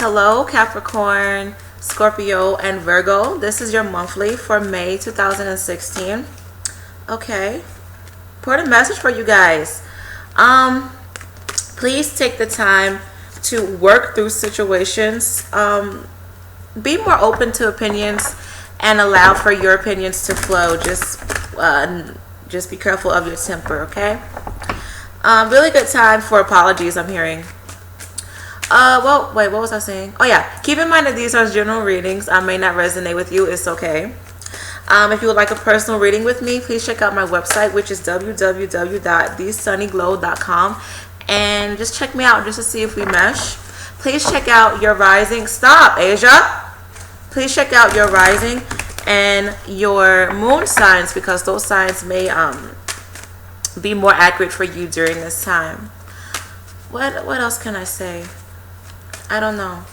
Hello, Capricorn, Scorpio, and Virgo. This is your monthly for May 2016. Okay, important message for you guys. Please take the time to work through situations. Be more open to opinions and allow for your opinions to flow. Just be careful of your temper, okay? Really good time for apologies, I'm hearing. Well, wait, what was I saying? Oh yeah, keep in mind that these are general readings. I may not resonate with you. It's okay. If you would like a personal reading with me, please check out my website, which is www.thesunnyglow.com, and just check me out just to see if we mesh. Please check out your rising. Stop, Asia. Please check out your rising and your moon signs, because those signs may be more accurate for you during this time. What else can I say? I don't know.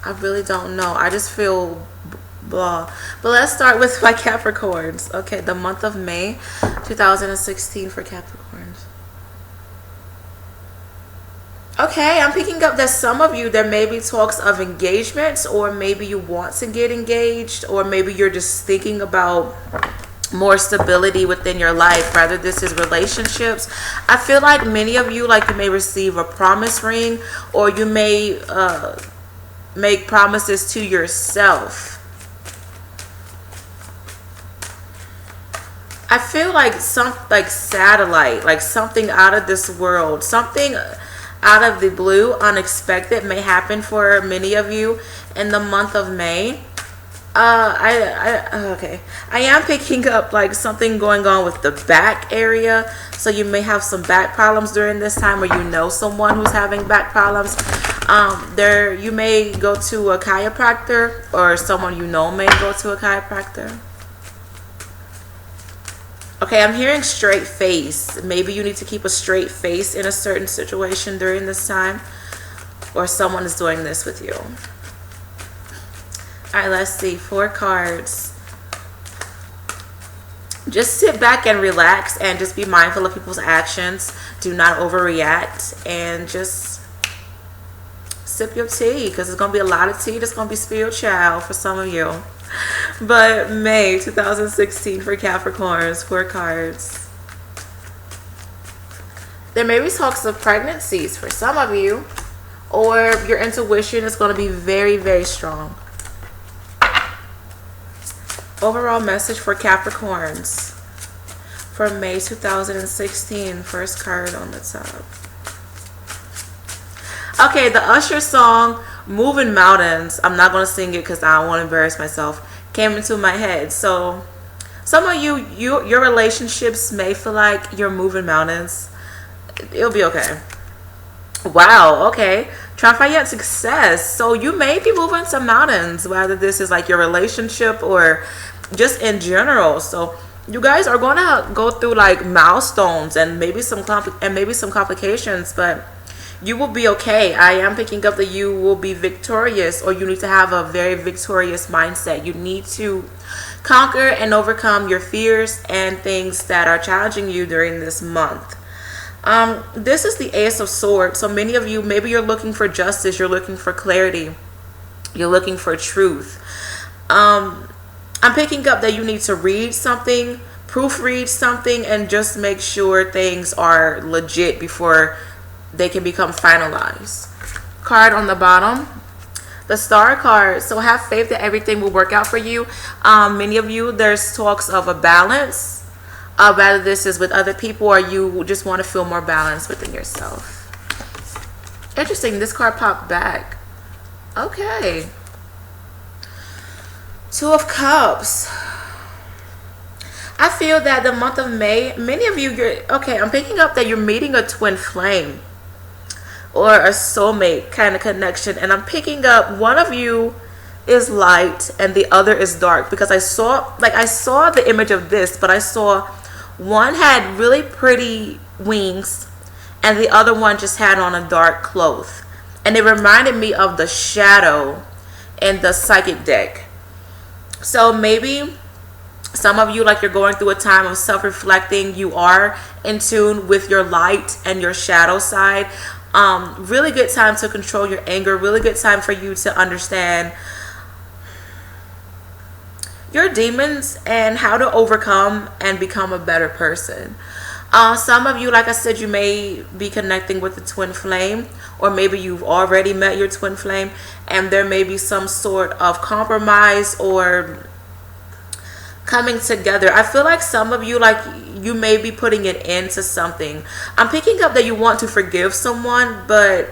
I really don't know. I just feel blah. But let's start with my Capricorns. Okay, the month of May 2016 for Capricorns. Okay, I'm picking up that some of you, there may be talks of engagements, or maybe you want to get engaged, or maybe you're just thinking about more stability within your life. Rather, this is relationships. I feel like many of you, like, you may receive a promise ring, or you may make promises to yourself. I feel like satellite, like something out of this world, something out of the blue, unexpected may happen for many of you in the month of May. Okay, I am picking up like something going on with the back area, so you may have some back problems during this time, or you know someone who's having back problems. You may go to a chiropractor, or someone you know may go to a chiropractor. Okay, I'm hearing straight face. Maybe you need to keep a straight face in a certain situation during this time, or someone is doing this with you. All right, let's see. 4 cards. Just sit back and relax, and just be mindful of people's actions. Do not overreact, and just sip your tea, because there's going to be a lot of tea that's going to be spilled, child, for some of you. But May 2016 for Capricorns, 4 cards. There may be talks of pregnancies for some of you, or your intuition is going to be very, very strong. Overall message for Capricorns for May 2016. First card on the top. Okay, the Usher song, Moving Mountains. I'm not going to sing it because I don't want to embarrass myself. Came into my head. So some of you, your relationships may feel like you're moving mountains. It'll be okay. Wow, okay. Triumphant success. So you may be moving some mountains, whether this is like your relationship or just in general. So you guys are going to go through like milestones and maybe some complications, but you will be okay. I am picking up that you will be victorious, or you need to have a very victorious mindset. You need to conquer and overcome your fears and things that are challenging you during this month. This is the Ace of Swords. So many of you, maybe you're looking for justice, you're looking for clarity, you're looking for truth. I'm picking up that you need to read something, proofread something, and just make sure things are legit before they can become finalized. Card on the bottom, the Star card. So have faith that everything will work out for you. Many of you, there's talks of a balance. Whether this is with other people, or you just want to feel more balanced within yourself. Interesting, this card popped back. Okay. 2 of Cups. I feel that the month of May, many of you, I'm picking up that you're meeting a twin flame or a soulmate kind of connection. And I'm picking up one of you is light and the other is dark, because I saw the image of this, but I saw one had really pretty wings and the other one just had on a dark cloth. And it reminded me of the shadow in the psychic deck. So maybe some of you, like, you're going through a time of self-reflecting. You are in tune with your light and your shadow side. Really good time to control your anger. Really good time for you to understand your demons and how to overcome and become a better person. Some of you, like I said, you may be connecting with the twin flame, or maybe you've already met your twin flame, and there may be some sort of compromise or coming together. I feel like some of you, like, you may be putting it into something. I'm picking up that you want to forgive someone, but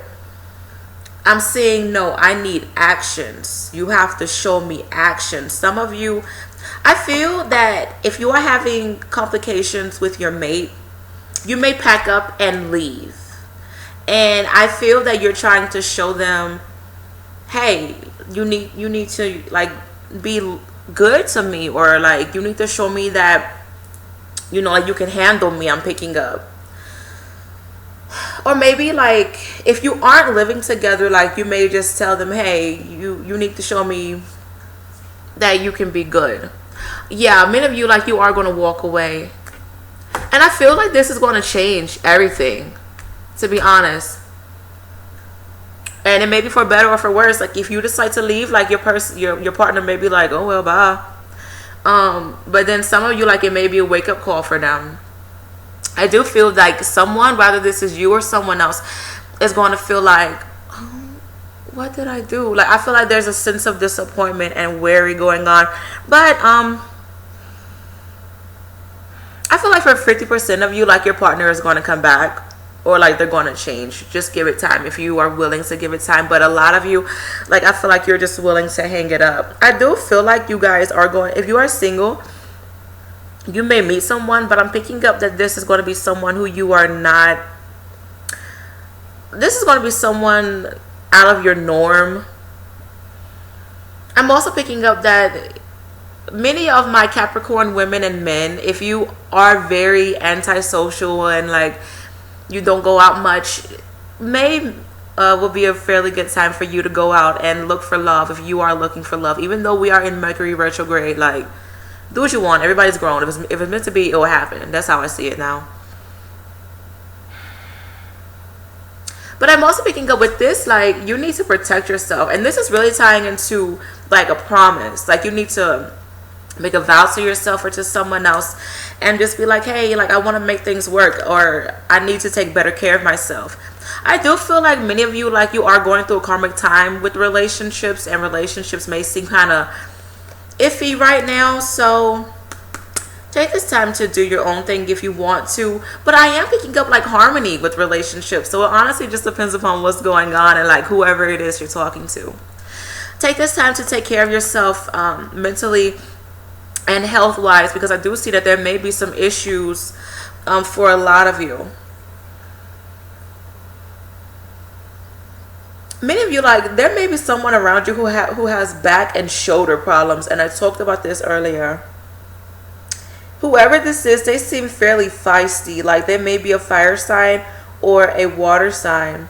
I'm saying no, I need actions. You have to show me action. Some of you, I feel that if you are having complications with your mate, you may pack up and leave. And I feel that you're trying to show them, hey, you need to, like, be good to me, or like you need to show me that, you know, like, you can handle me. I'm picking up. Or maybe, like, if you aren't living together, like, you may just tell them, hey, you need to show me that you can be good. Yeah, many of you, like, you are going to walk away. And I feel like this is going to change everything, to be honest. And it may be for better or for worse. Like, if you decide to leave, like, your partner may be like, oh, well, bye. But then some of you, like, it may be a wake-up call for them. I do feel like someone, whether this is you or someone else, is going to feel like, oh, what did I do? Like, I feel like there's a sense of disappointment and worry going on. But I feel like for 50% of you, like, your partner is going to come back, or like they're going to change. Just give it time if you are willing to give it time. But a lot of you, like, I feel like you're just willing to hang it up. I do feel like you guys are going, if you are single, you may meet someone, but I'm picking up that this is going to be someone who you are not, this is going to be someone out of your norm. I'm also picking up that many of my Capricorn women and men, if you are very antisocial and, like, you don't go out much, May will be a fairly good time for you to go out and look for love if you are looking for love. Even though we are in Mercury retrograde, like, do what you want. Everybody's grown. If it's meant to be, it will happen. That's how I see it now. But I'm also picking up with this, like, you need to protect yourself. And this is really tying into, like, a promise. Like, you need to make a vow to yourself or to someone else and just be like, hey, like, I want to make things work, or I need to take better care of myself. I do feel like many of you, like, you are going through a karmic time with relationships, and relationships may seem kind of iffy right now. So take this time to do your own thing if you want to. But I am picking up, like, harmony with relationships. So it honestly just depends upon what's going on and, like, whoever it is you're talking to. Take this time to take care of yourself mentally and health-wise, because I do see that there may be some issues for a lot of you. Many of you, like, there may be someone around you who has back and shoulder problems, and I talked about this earlier. Whoever this is, they seem fairly feisty. Like, they may be a fire sign or a water sign,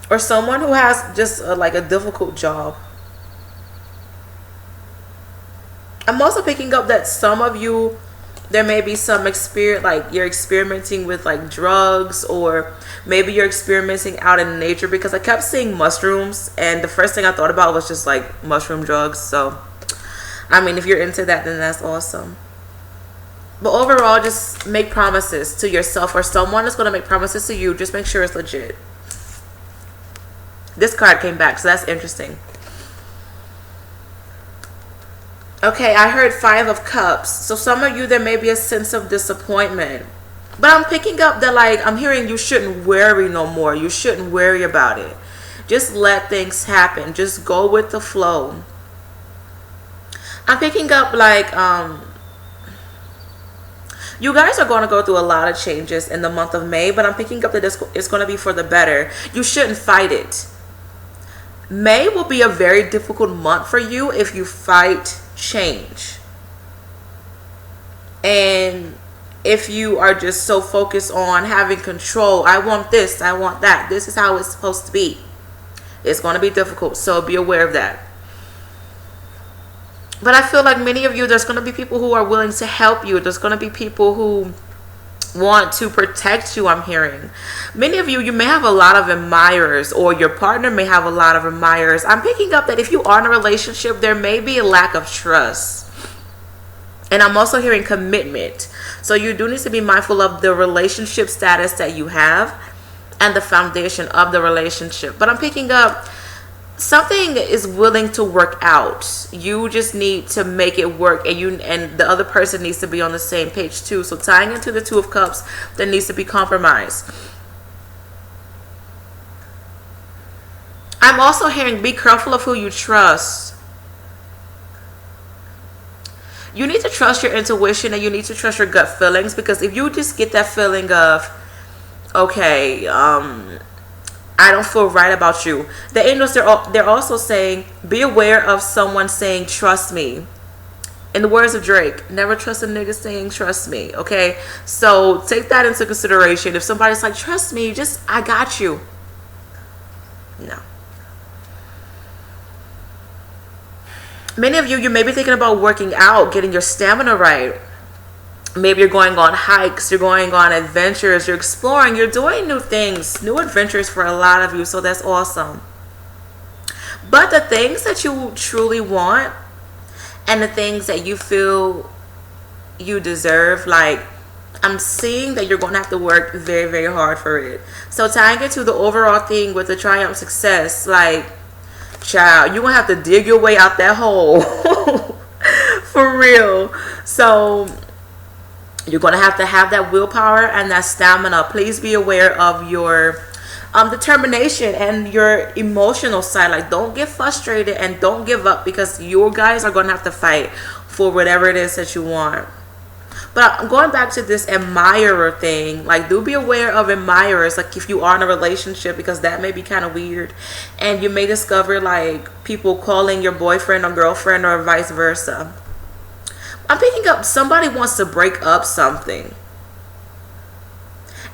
or someone who has just like a difficult job. I'm also picking up that some of you, there may be some experience, like, you're experimenting with, like, drugs, or maybe you're experimenting out in nature, because I kept seeing mushrooms, and the first thing I thought about was just, like, mushroom drugs. So, I mean, if you're into that, then that's awesome. But overall, just make promises to yourself, or someone is going to make promises to you. Just make sure it's legit. This card came back, so that's interesting. Okay, I heard 5 of Cups. So some of you, there may be a sense of disappointment. But I'm picking up that, like, I'm hearing you shouldn't worry no more. You shouldn't worry about it. Just let things happen. Just go with the flow. I'm picking up, like, you guys are going to go through a lot of changes in the month of May. But I'm picking up that it's going to be for the better. You shouldn't fight it. May will be a very difficult month for you if you fight change, and if you are just so focused on having control. I want this, I want that, this is how it's supposed to be. It's going to be difficult, so be aware of that. But I feel like many of you, there's going to be people who are willing to help you. There's going to be people who want to protect you. I'm hearing many of you, you may have a lot of admirers, or your partner may have a lot of admirers. I'm picking up that if you are in a relationship, there may be a lack of trust. And I'm also hearing commitment. So you do need to be mindful of the relationship status that you have and the foundation of the relationship. But I'm picking up something is willing to work out. You just need to make it work, and the other person needs to be on the same page too. So tying into the Two of Cups, there needs to be compromise. I'm also hearing be careful of who you trust. You need to trust your intuition, and you need to trust your gut feelings, because if you just get that feeling of, okay, I don't feel right about you. The angels, they're also saying, be aware of someone saying, trust me. In the words of Drake, never trust a nigga saying, trust me. Okay? So take that into consideration. If somebody's like, trust me, just, I got you. No. Many of you, you may be thinking about working out, getting your stamina right. Maybe you're going on hikes, you're going on adventures, you're exploring, you're doing new things, new adventures for a lot of you, so that's awesome. But the things that you truly want and the things that you feel you deserve, like, I'm seeing that you're going to have to work very, very hard for it. So tying it to the overall thing with the triumph success, like, child, you're going to have to dig your way out that hole. For real. So you're going to have that willpower and that stamina. Please be aware of your determination and your emotional side. Like, don't get frustrated and don't give up, because you guys are going to have to fight for whatever it is that you want. But I'm going back to this admirer thing. Like, do be aware of admirers, like if you are in a relationship, because that may be kind of weird. And you may discover like people calling your boyfriend or girlfriend, or vice versa. I'm picking up somebody wants to break up something.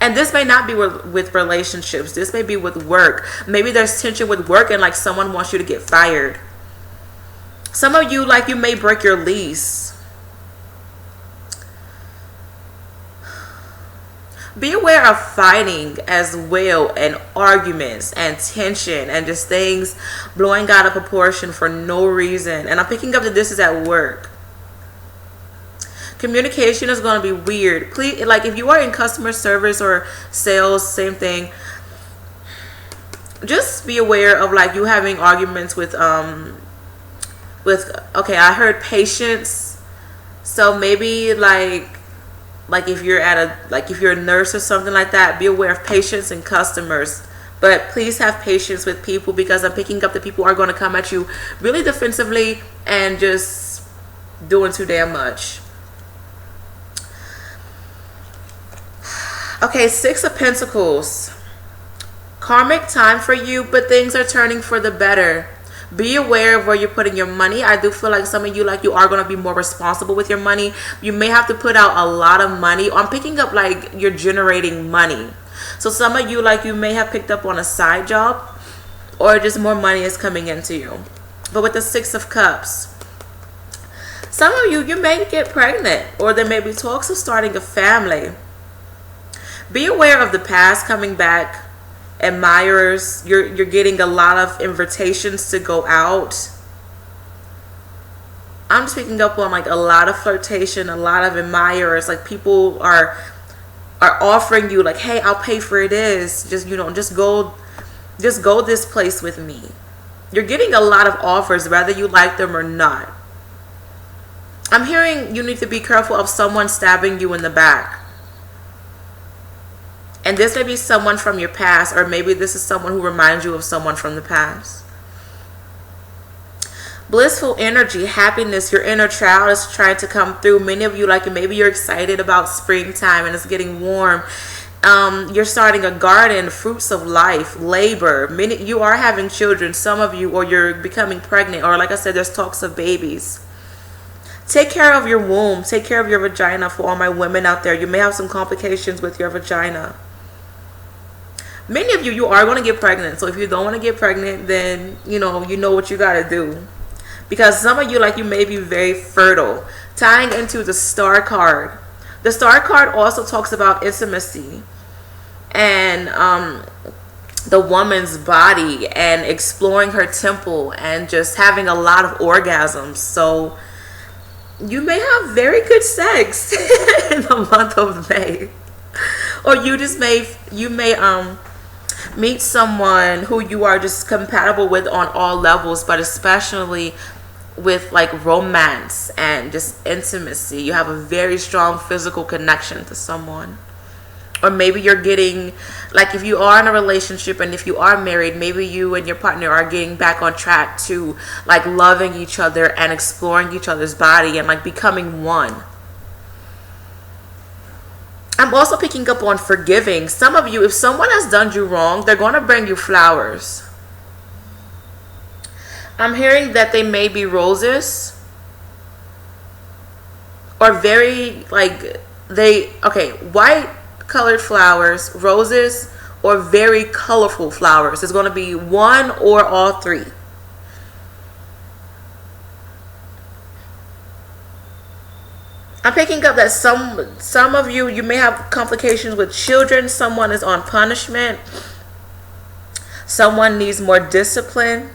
And this may not be with relationships. This may be with work. Maybe there's tension with work and like someone wants you to get fired. Some of you, like, you may break your lease. Be aware of fighting as well, and arguments and tension and just things blowing out of proportion for no reason. And I'm picking up that this is at work. Communication is going to be weird. Please, like if you are in customer service or sales, same thing. Just be aware of like you having arguments with okay, I heard patience. So maybe like if you're if you're a nurse or something like that, be aware of patience and customers. But please have patience with people, because I'm picking up that people are going to come at you really defensively and just doing too damn much. Okay, Six of Pentacles. Karmic time for you, but things are turning for the better. Be aware of where you're putting your money. I do feel like some of you, like, you are going to be more responsible with your money. You may have to put out a lot of money. I'm picking up like you're generating money. So some of you, like, you may have picked up on a side job, or just more money is coming into you. But with the Six of Cups, some of you, you may get pregnant, or there may be talks of starting a family. Be aware of the past coming back. Admirers, you're getting a lot of invitations to go out. I'm just picking up on like a lot of flirtation, a lot of admirers. Like people are offering you like, hey, I'll pay for this. Just just go this place with me. You're getting a lot of offers, whether you like them or not. I'm hearing you need to be careful of someone stabbing you in the back. And this may be someone from your past, or maybe this is someone who reminds you of someone from the past. Blissful energy, happiness, your inner child is trying to come through. Many of you, like, maybe you're excited about springtime and it's getting warm. You're starting a garden, fruits of life, labor. Many, you are having children, some of you, or you're becoming pregnant, or like I said, there's talks of babies. Take care of your womb. Take care of your vagina for all my women out there. You may have some complications with your vagina. Many of you, you are going to get pregnant. So if you don't want to get pregnant, then, you know what you got to do. Because some of you, like, you may be very fertile. Tying into the Star card. The Star card also talks about intimacy and the woman's body and exploring her temple and just having a lot of orgasms. So you may have very good sex in the month of May. Or you may meet someone who you are just compatible with on all levels, but especially with like romance and just intimacy. You have a very strong physical connection to someone. Or maybe you're getting, like if you are in a relationship and if you are married, maybe you and your partner are getting back on track to like loving each other and exploring each other's body and like becoming one. I'm also picking up on forgiving. Some of you, if someone has done you wrong, they're going to bring you flowers. I'm hearing that they may be roses or very like white colored flowers, roses, or very colorful flowers. It's going to be one or all three. I'm picking up that some of you may have complications with children. Someone is on punishment. Someone needs more discipline.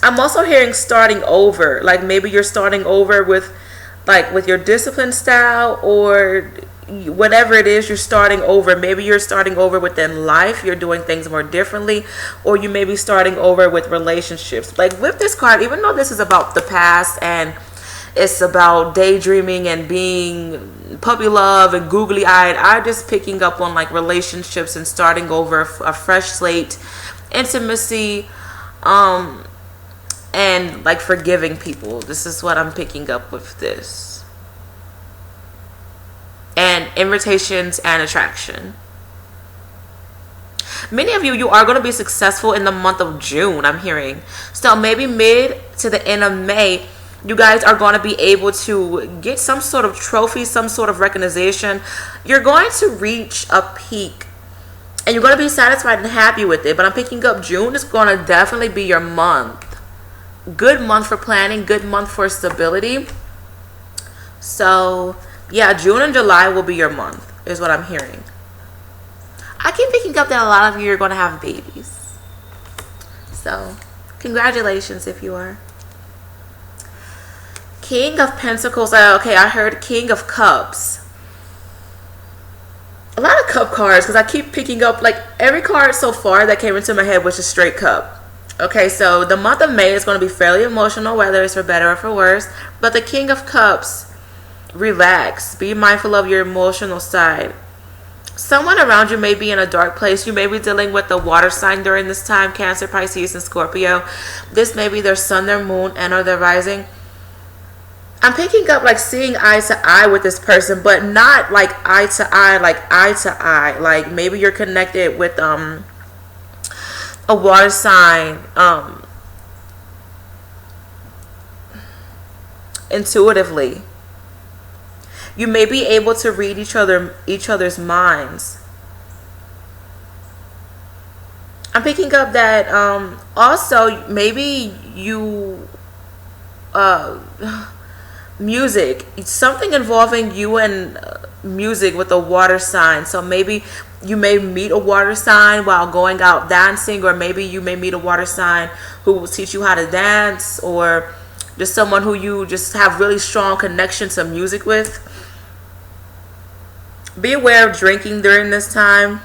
I'm also hearing starting over. Like maybe you're starting over with your discipline style or whatever it is, you're starting over. Maybe you're starting over within life. You're doing things more differently. Or you may be starting over with relationships. Like with this card, even though this is about the past and it's about daydreaming and being puppy love and googly eyed, I'm just picking up on like relationships and starting over, a fresh slate, intimacy, and like forgiving people. This is what I'm picking up with this. And invitations and attraction. Many of you are going to be successful in the month of June, I'm hearing. So maybe mid to the end of May, you guys are going to be able to get some sort of trophy, some sort of recognition. You're going to reach a peak and you're going to be satisfied and happy with it. But I'm picking up June is going to definitely be your month. Good month for planning, good month for stability. So yeah, June and July will be your month is what I'm hearing. I keep picking up that a lot of you are going to have babies. So congratulations if you are. King of Pentacles. Okay, I heard King of Cups. A lot of cup cards because I keep picking up like every card so far that came into my head was a straight cup. Okay, so the month of May is going to be fairly emotional, whether it's for better or for worse. But the King of Cups, relax. Be mindful of your emotional side. Someone around you may be in a dark place. You may be dealing with the water sign during this time, Cancer, Pisces, and Scorpio. This may be their sun, their moon, and or their rising. I'm picking up like seeing eye to eye with this person, but not like eye to eye, like eye to eye. Like maybe you're connected with a water sign, intuitively. You may be able to read each other's minds. I'm picking up that also maybe you music, something involving you and music with a water sign. So maybe you may meet a water sign while going out dancing, or maybe you may meet a water sign who will teach you how to dance, or just someone who you just have really strong connection to music with. Be aware of drinking during this time.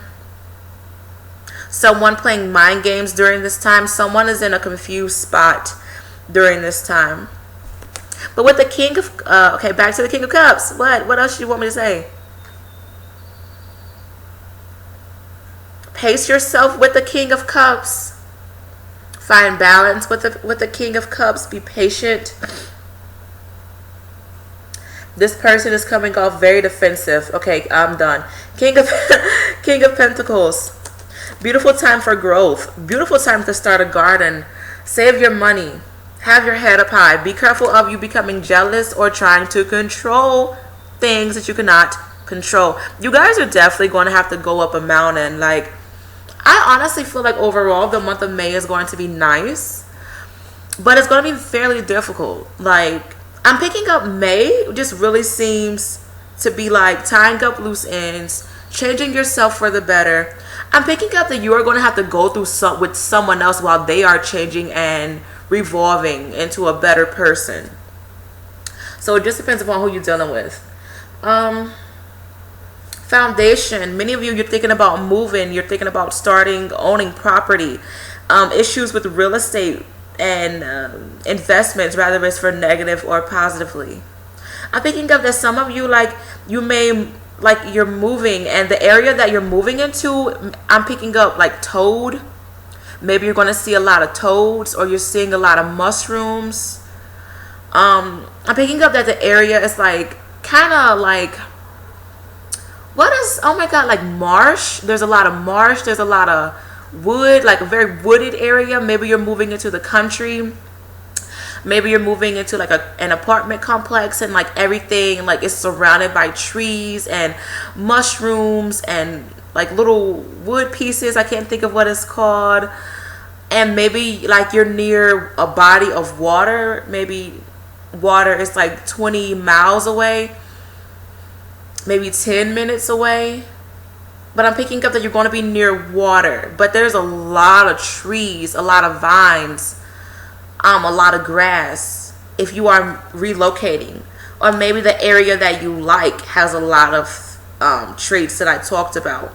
Someone playing mind games during this time. Someone is in a confused spot during this time. But with the King of okay, back to the King of Cups. What else do you want me to say? Pace yourself with the King of Cups. Find balance with the King of Cups. Be patient. This person is coming off very defensive. Okay, I'm done. King of Pentacles. Beautiful time for growth. Beautiful time to start a garden. Save your money. Have your head up high. Be careful of you becoming jealous or trying to control things that you cannot control. You guys are definitely going to have to go up a mountain. Like, I honestly feel like overall the month of May is going to be nice, but it's going to be fairly difficult. Like, I'm picking up May just really seems to be like tying up loose ends, changing yourself for the better. I'm picking up that you are going to have to go through with someone else while they are changing and revolving into a better person. So it just depends upon who you're dealing with. Foundation. Many of you, you're thinking about moving. You're thinking about starting, owning property. Issues with real estate and investments, rather it's for negative or positively. I'm picking up that some of you, like, you may, like, you're moving, and the area that you're moving into, I'm picking up like toad. Maybe you're going to see a lot of toads, or you're seeing a lot of mushrooms. I'm picking up that the area is like kind of like, what is, oh my god, like marsh. There's a lot of marsh. There's a lot of wood, like a very wooded area. Maybe you're moving into the country. Maybe you're moving into like an apartment complex, and like everything like is surrounded by trees and mushrooms and like little wood pieces. I can't think of what it's called. And maybe like you're near a body of water. Maybe water is like 20 miles away, maybe 10 minutes away. But I'm picking up that you're going to be near water, but there's a lot of trees, a lot of vines, a lot of grass if you are relocating. Or maybe the area that you like has a lot of traits that I talked about.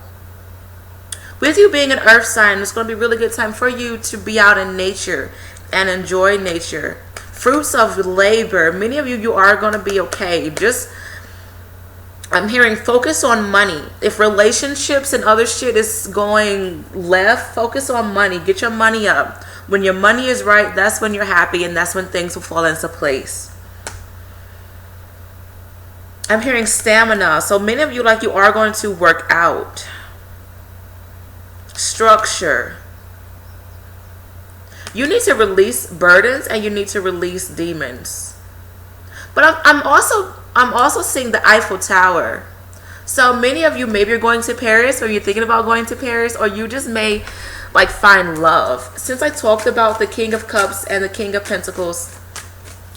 With you being an earth sign, it's going to be a really good time for you to be out in nature and enjoy nature. Fruits of labor. Many of you, you are going to be okay. Just, I'm hearing focus on money. If relationships and other shit is going left, focus on money. Get your money up. When your money is right, that's when you're happy, and that's when things will fall into place. I'm hearing stamina. So many of you, like, you are going to work out. Structure. You need to release burdens, and you need to release demons. But I'm also seeing the Eiffel Tower. So many of you, maybe you're going to Paris, or you're thinking about going to Paris, or you just may like find love. Since I talked about the King of Cups and the King of Pentacles,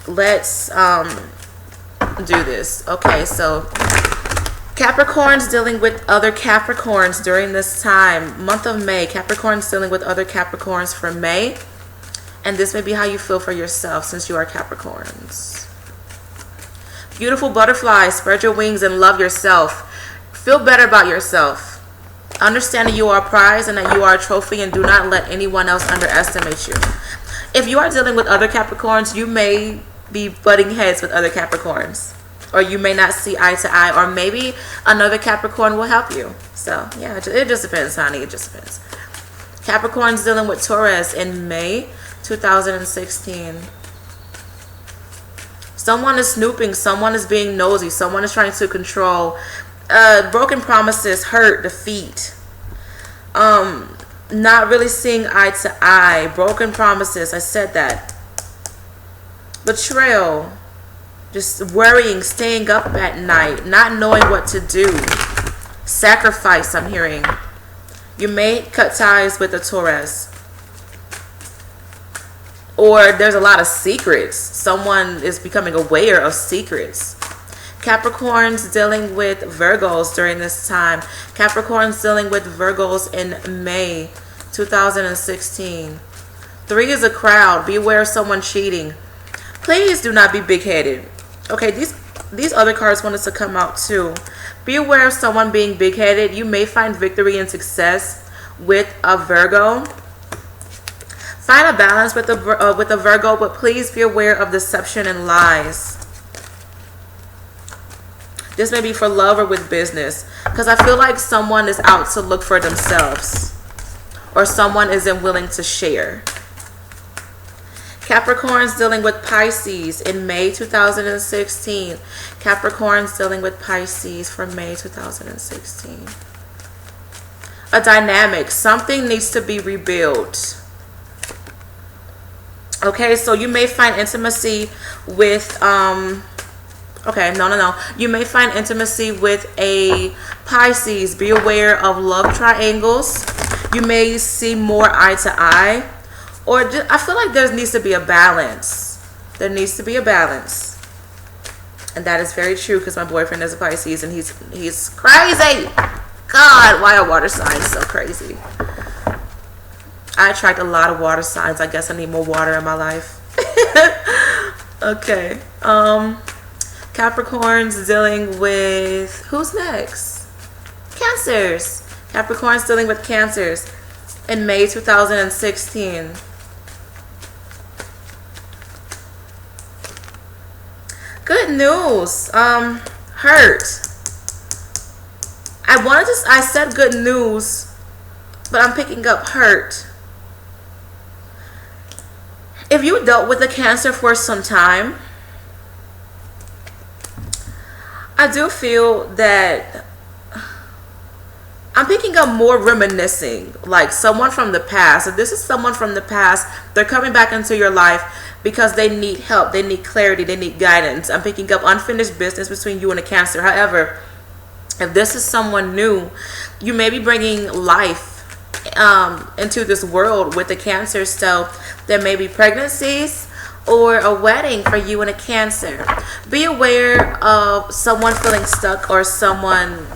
let's do this. Okay, so Capricorns dealing with other Capricorns during this time, month of May. Capricorns dealing with other Capricorns for May. And this may be how you feel for yourself since you are Capricorns. Beautiful butterflies, spread your wings and love yourself. Feel better about yourself. Understand that you are a prize and that you are a trophy, and do not let anyone else underestimate you. If you are dealing with other Capricorns, you may be butting heads with other Capricorns. Or you may not see eye to eye, or maybe another Capricorn will help you. So, yeah, it just depends, honey. It just depends. Capricorns dealing with Taurus in May 2016. Someone is snooping. Someone is being nosy. Someone is trying to control. Broken promises, hurt, defeat. Not really seeing eye to eye. Broken promises. I said that. Betrayal. Just worrying, staying up at night, not knowing what to do. Sacrifice, I'm hearing. You may cut ties with a Taurus. Or there's a lot of secrets. Someone is becoming aware of secrets. Capricorns dealing with Virgos during this time. Capricorns dealing with Virgos in May 2016. 3 is a crowd. Beware of someone cheating. Please do not be big-headed. Okay, these other cards wanted to come out too. Be aware of someone being big-headed. You may find victory and success with a Virgo. Find a balance with a Virgo, but please be aware of deception and lies. This may be for love or with business, because I feel like someone is out to look for themselves, or someone isn't willing to share. Capricorns dealing with Pisces in May 2016. Capricorns dealing with Pisces for May 2016. A dynamic. Something needs to be rebuilt. Okay, so you may find intimacy with you may find intimacy with a Pisces. Be aware of love triangles. You may see more eye to eye. Or just, I feel like there needs to be a balance. There needs to be a balance. And that is very true because my boyfriend is a Pisces and he's crazy. God, why are water signs so crazy? I attract a lot of water signs. I guess I need more water in my life. Okay. Capricorn's dealing with, who's next? Cancers. Capricorn's dealing with Cancers in May 2016. Good news. Hurt. I said good news, but I'm picking up hurt. If you dealt with a Cancer for some time, I do feel that I'm picking up more reminiscing, like someone from the past. If this is someone from the past, they're coming back into your life because they need help, they need clarity, they need guidance. I'm picking up unfinished business between you and a Cancer. However, if this is someone new, you may be bringing life into this world with a Cancer. So there may be pregnancies or a wedding for you and a Cancer. Be aware of someone feeling stuck or someone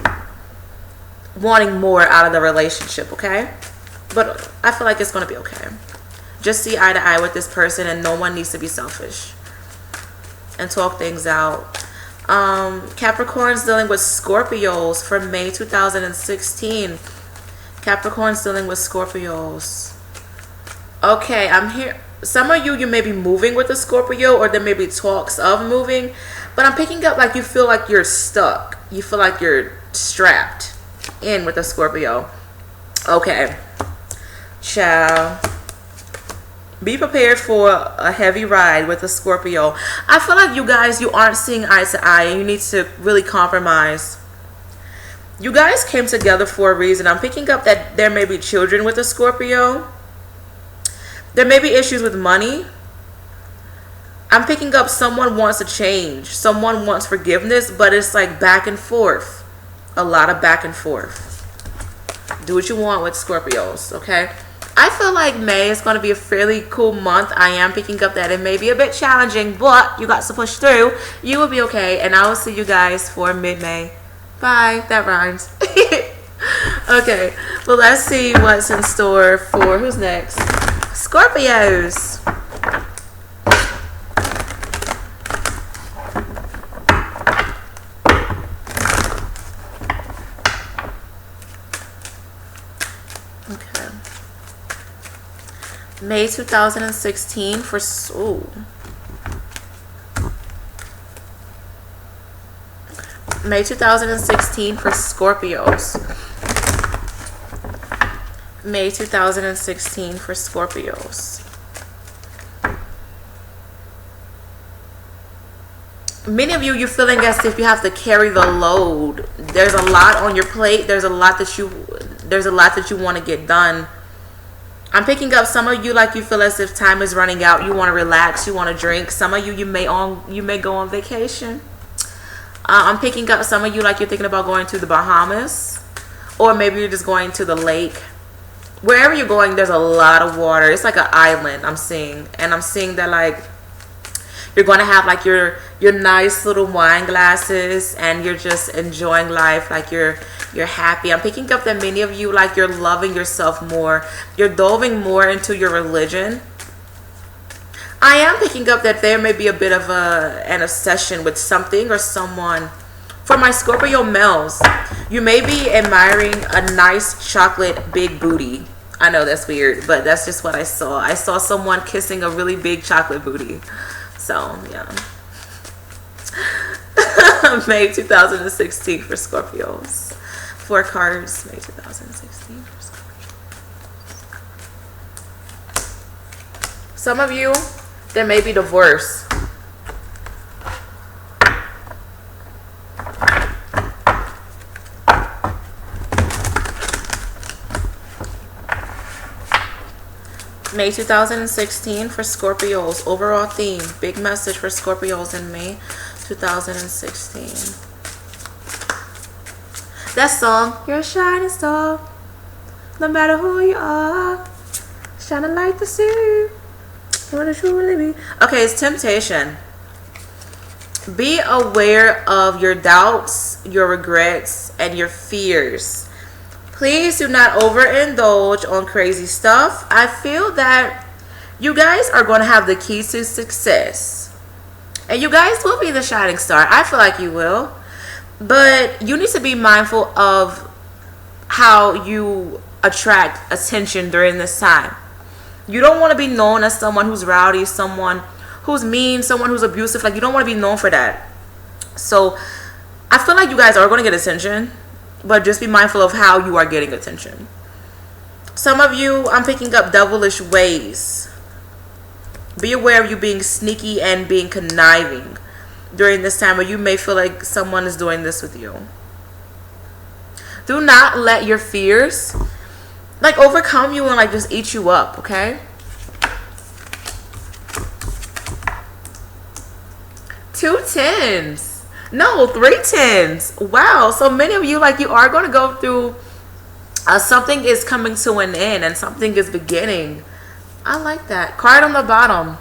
wanting more out of the relationship, okay? But I feel like it's going to be okay. Just see eye to eye with this person, and no one needs to be selfish, and talk things out. Capricorn's dealing with Scorpios for May 2016. Capricorn's dealing with Scorpios. Okay, I'm here. Some of you may be moving with a Scorpio, or there may be talks of moving, but I'm picking up like you feel like you're stuck. You feel like you're strapped in with a Scorpio. Okay, ciao. Be prepared for a heavy ride with a Scorpio. I feel like you guys, you aren't seeing eye to eye, and you need to really compromise. You guys came together for a reason. I'm picking up that there may be children with a Scorpio. There may be issues with money. I'm picking up someone wants a change. Someone wants forgiveness, but it's like back and forth. A lot of back and forth. Do what you want with Scorpios, okay? I feel like May is going to be a fairly cool month. I am picking up that it may be a bit challenging, but you got to push through. You will be okay, and I will see you guys for mid-May. Bye. That rhymes. Okay, well, let's see what's in store for, who's next? Scorpios. Okay. May 2016 for May 2016 for Scorpios. May 2016 for Scorpios. Many of you, you're feeling as if you have to carry the load. There's a lot on your plate. There's a lot that you want to get done. I'm picking up some of you like you feel as if time is running out. You want to relax. You want to drink. Some of you, you may go on vacation. I'm picking up some of you like you're thinking about going to the Bahamas, or maybe you're just going to the lake. Wherever you're going, there's a lot of water. It's like an island I'm seeing, and I'm seeing that like you're going to have like your nice little wine glasses, and you're just enjoying life, like you're happy. I'm picking up that many of you like you're loving yourself more. You're delving more into your religion. I am picking up that there may be a bit of an obsession with something or someone. For my Scorpio males, you may be admiring a nice chocolate big booty. I know that's weird, but that's just what I saw. I saw someone kissing a really big chocolate booty. So, yeah. May 2016 for Scorpios. 4 cards, May 2016 for Scorpios. Some of you, there may be divorce. May 2016 for Scorpios. Overall theme. Big message for Scorpios in May 2016. That song, you're a shining star. No matter who you are. Shining like the sea. What it truly be. Okay, it's temptation. Be aware of your doubts, your regrets, and your fears. Please do not overindulge on crazy stuff. I feel that you guys are going to have the key to success. And you guys will be the shining star. I feel like you will. But you need to be mindful of how you attract attention during this time. You don't want to be known as someone who's rowdy, someone who's mean, someone who's abusive. Like, you don't want to be known for that. So I feel like you guys are going to get attention, but just be mindful of how you are getting attention. Some of you, I'm picking up devilish ways. Be aware of you being sneaky and being conniving during this time, where you may feel like someone is doing this with you. Do not let your fears like overcome you and like just eat you up, okay? 2 10s. No, 3 10s. Wow. So many of you, like, you are going to go through something is coming to an end and something is beginning. I like that. Card on the bottom.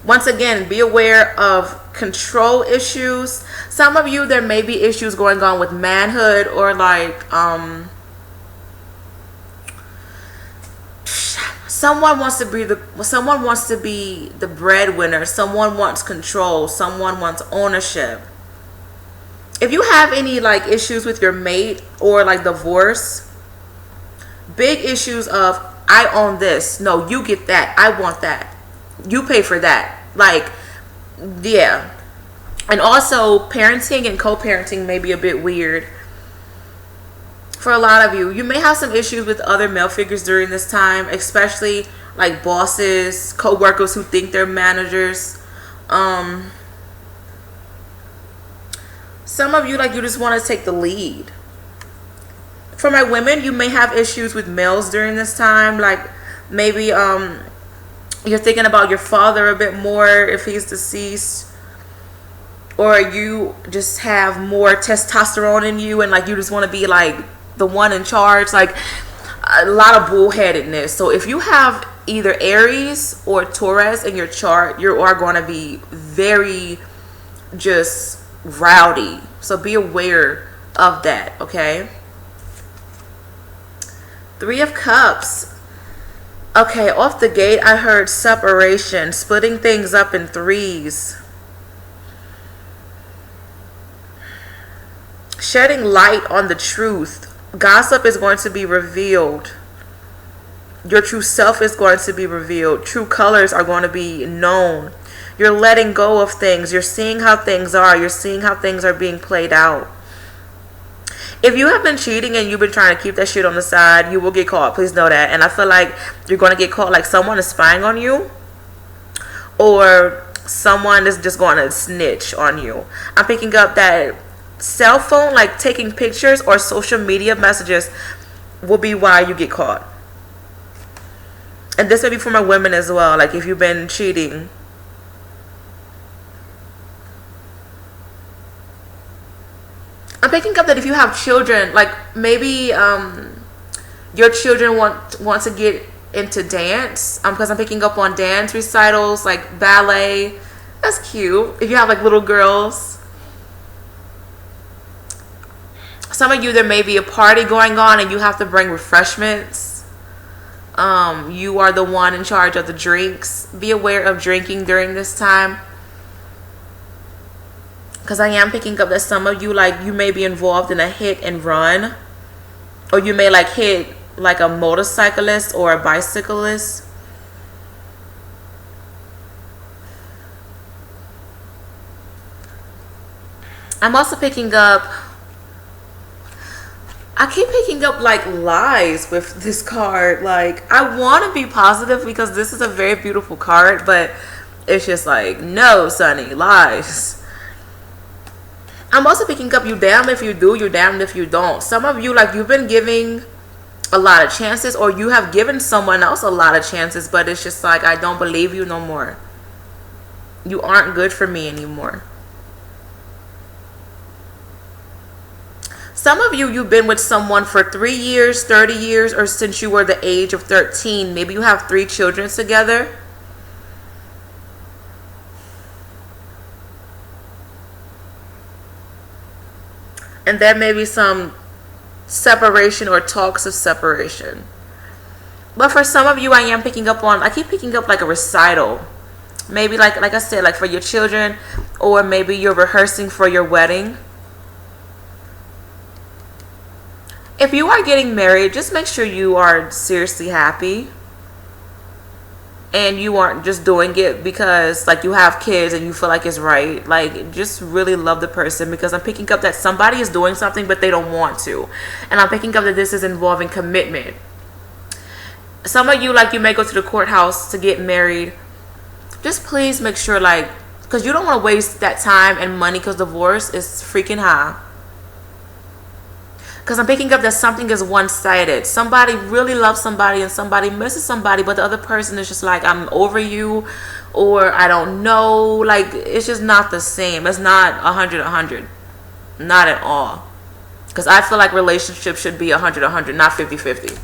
Once again, be aware of control issues. Some of you, there may be issues going on with manhood, or like someone wants to be the breadwinner, someone wants control, someone wants ownership. If you have any like issues with your mate, or like divorce, big issues of I own this, no, you get that, I want that, you pay for that, like, yeah. And also parenting and co-parenting may be a bit weird for a lot of you. You may have some issues with other male figures during this time, especially like bosses, co-workers who think they're managers. Some of you, like, you just want to take the lead. For my women, you may have issues with males during this time. Like, maybe you're thinking about your father a bit more if he's deceased, or you just have more testosterone in you and like you just want to be like the one in charge, like a lot of bullheadedness. So if you have either Aries or Taurus in your chart, you are going to be very just rowdy. So be aware of that, okay? 3 of Cups. Okay, off the gate, I heard separation, splitting things up in threes. Shedding light on the truth. Gossip is going to be revealed. Your true self is going to be revealed. True colors are going to be known. You're letting go of things. You're seeing how things are. You're seeing how things are being played out. If you have been cheating and you've been trying to keep that shit on the side, you will get caught. Please know that. And I feel like you're going to get caught, like someone is spying on you, or someone is just going to snitch on you. I'm picking up that cell phone, like taking pictures or social media messages, will be why you get caught. And this may be for my women as well. Like, if you've been cheating, I'm picking up that if you have children, like maybe your children want to get into dance, because I'm picking up on dance recitals, like ballet. That's cute. If you have like little girls. Some of you, there may be a party going on and you have to bring refreshments. You are the one in charge of the drinks. Be aware of drinking during this time, because I am picking up that some of you, like, you may be involved in a hit and run, or you may like hit like a motorcyclist or a bicyclist. I'm also picking up, I keep picking up like lies with this card. Like, I want to be positive because this is a very beautiful card, but it's just like, no, Sonny, lies. I'm also picking up, you damned if you do, you damned if you don't. Some of you, like, you've been giving a lot of chances, or you have given someone else a lot of chances, but it's just like, I don't believe you no more. You aren't good for me anymore. Some of you, you've been with someone for 3 years, 30 years, or since you were the age of 13. Maybe you have 3 children together. And there may be some separation or talks of separation. But for some of you, I keep picking up like a recital. Maybe like I said, like for your children, or maybe you're rehearsing for your wedding. If you are getting married, just make sure you are seriously happy. And you aren't just doing it because like you have kids and you feel like it's right. Like just really love the person, because I'm picking up that somebody is doing something but they don't want to. And I'm picking up that this is involving commitment. Some of you, like, you may go to the courthouse to get married. Just please make sure, like, because you don't want to waste that time and money, because divorce is freaking high. Because I'm picking up that something is one-sided. Somebody really loves somebody and somebody misses somebody, but the other person is just like, I'm over you, or I don't know. Like, it's just not the same. It's not 100. Not at all. Because I feel like relationships should be 100, not 50-50.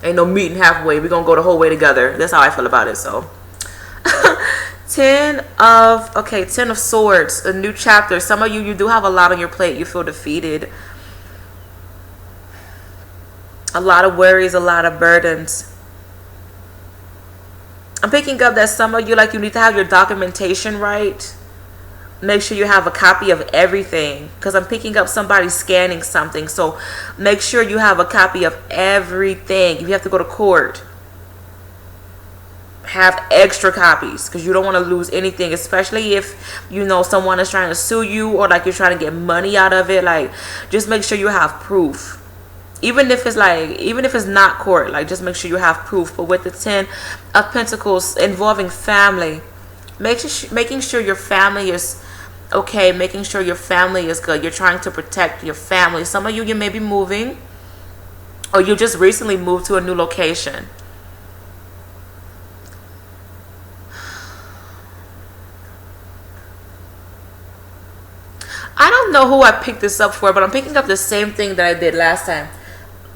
Ain't no meeting halfway. We're going to go the whole way together. That's how I feel about it, so. 10 of Swords, a new chapter. Some of you do have a lot on your plate. You feel defeated. A lot of worries, a lot of burdens. I'm picking up that some of you, like, you need to have your documentation right. Make sure you have a copy of everything, because I'm picking up somebody scanning something. So make sure you have a copy of everything. If you have to go to court, have extra copies, because you don't want to lose anything, especially if you know someone is trying to sue you, or like you're trying to get money out of it. Like, just make sure you have proof. Even if it's not court, like, just make sure you have proof. But with the 10 of Pentacles involving family, making sure your family is okay, making sure your family is good. You're trying to protect your family. Some of you may be moving, or you just recently moved to a new location. I don't know who I picked this up for, but I'm picking up the same thing that I did last time.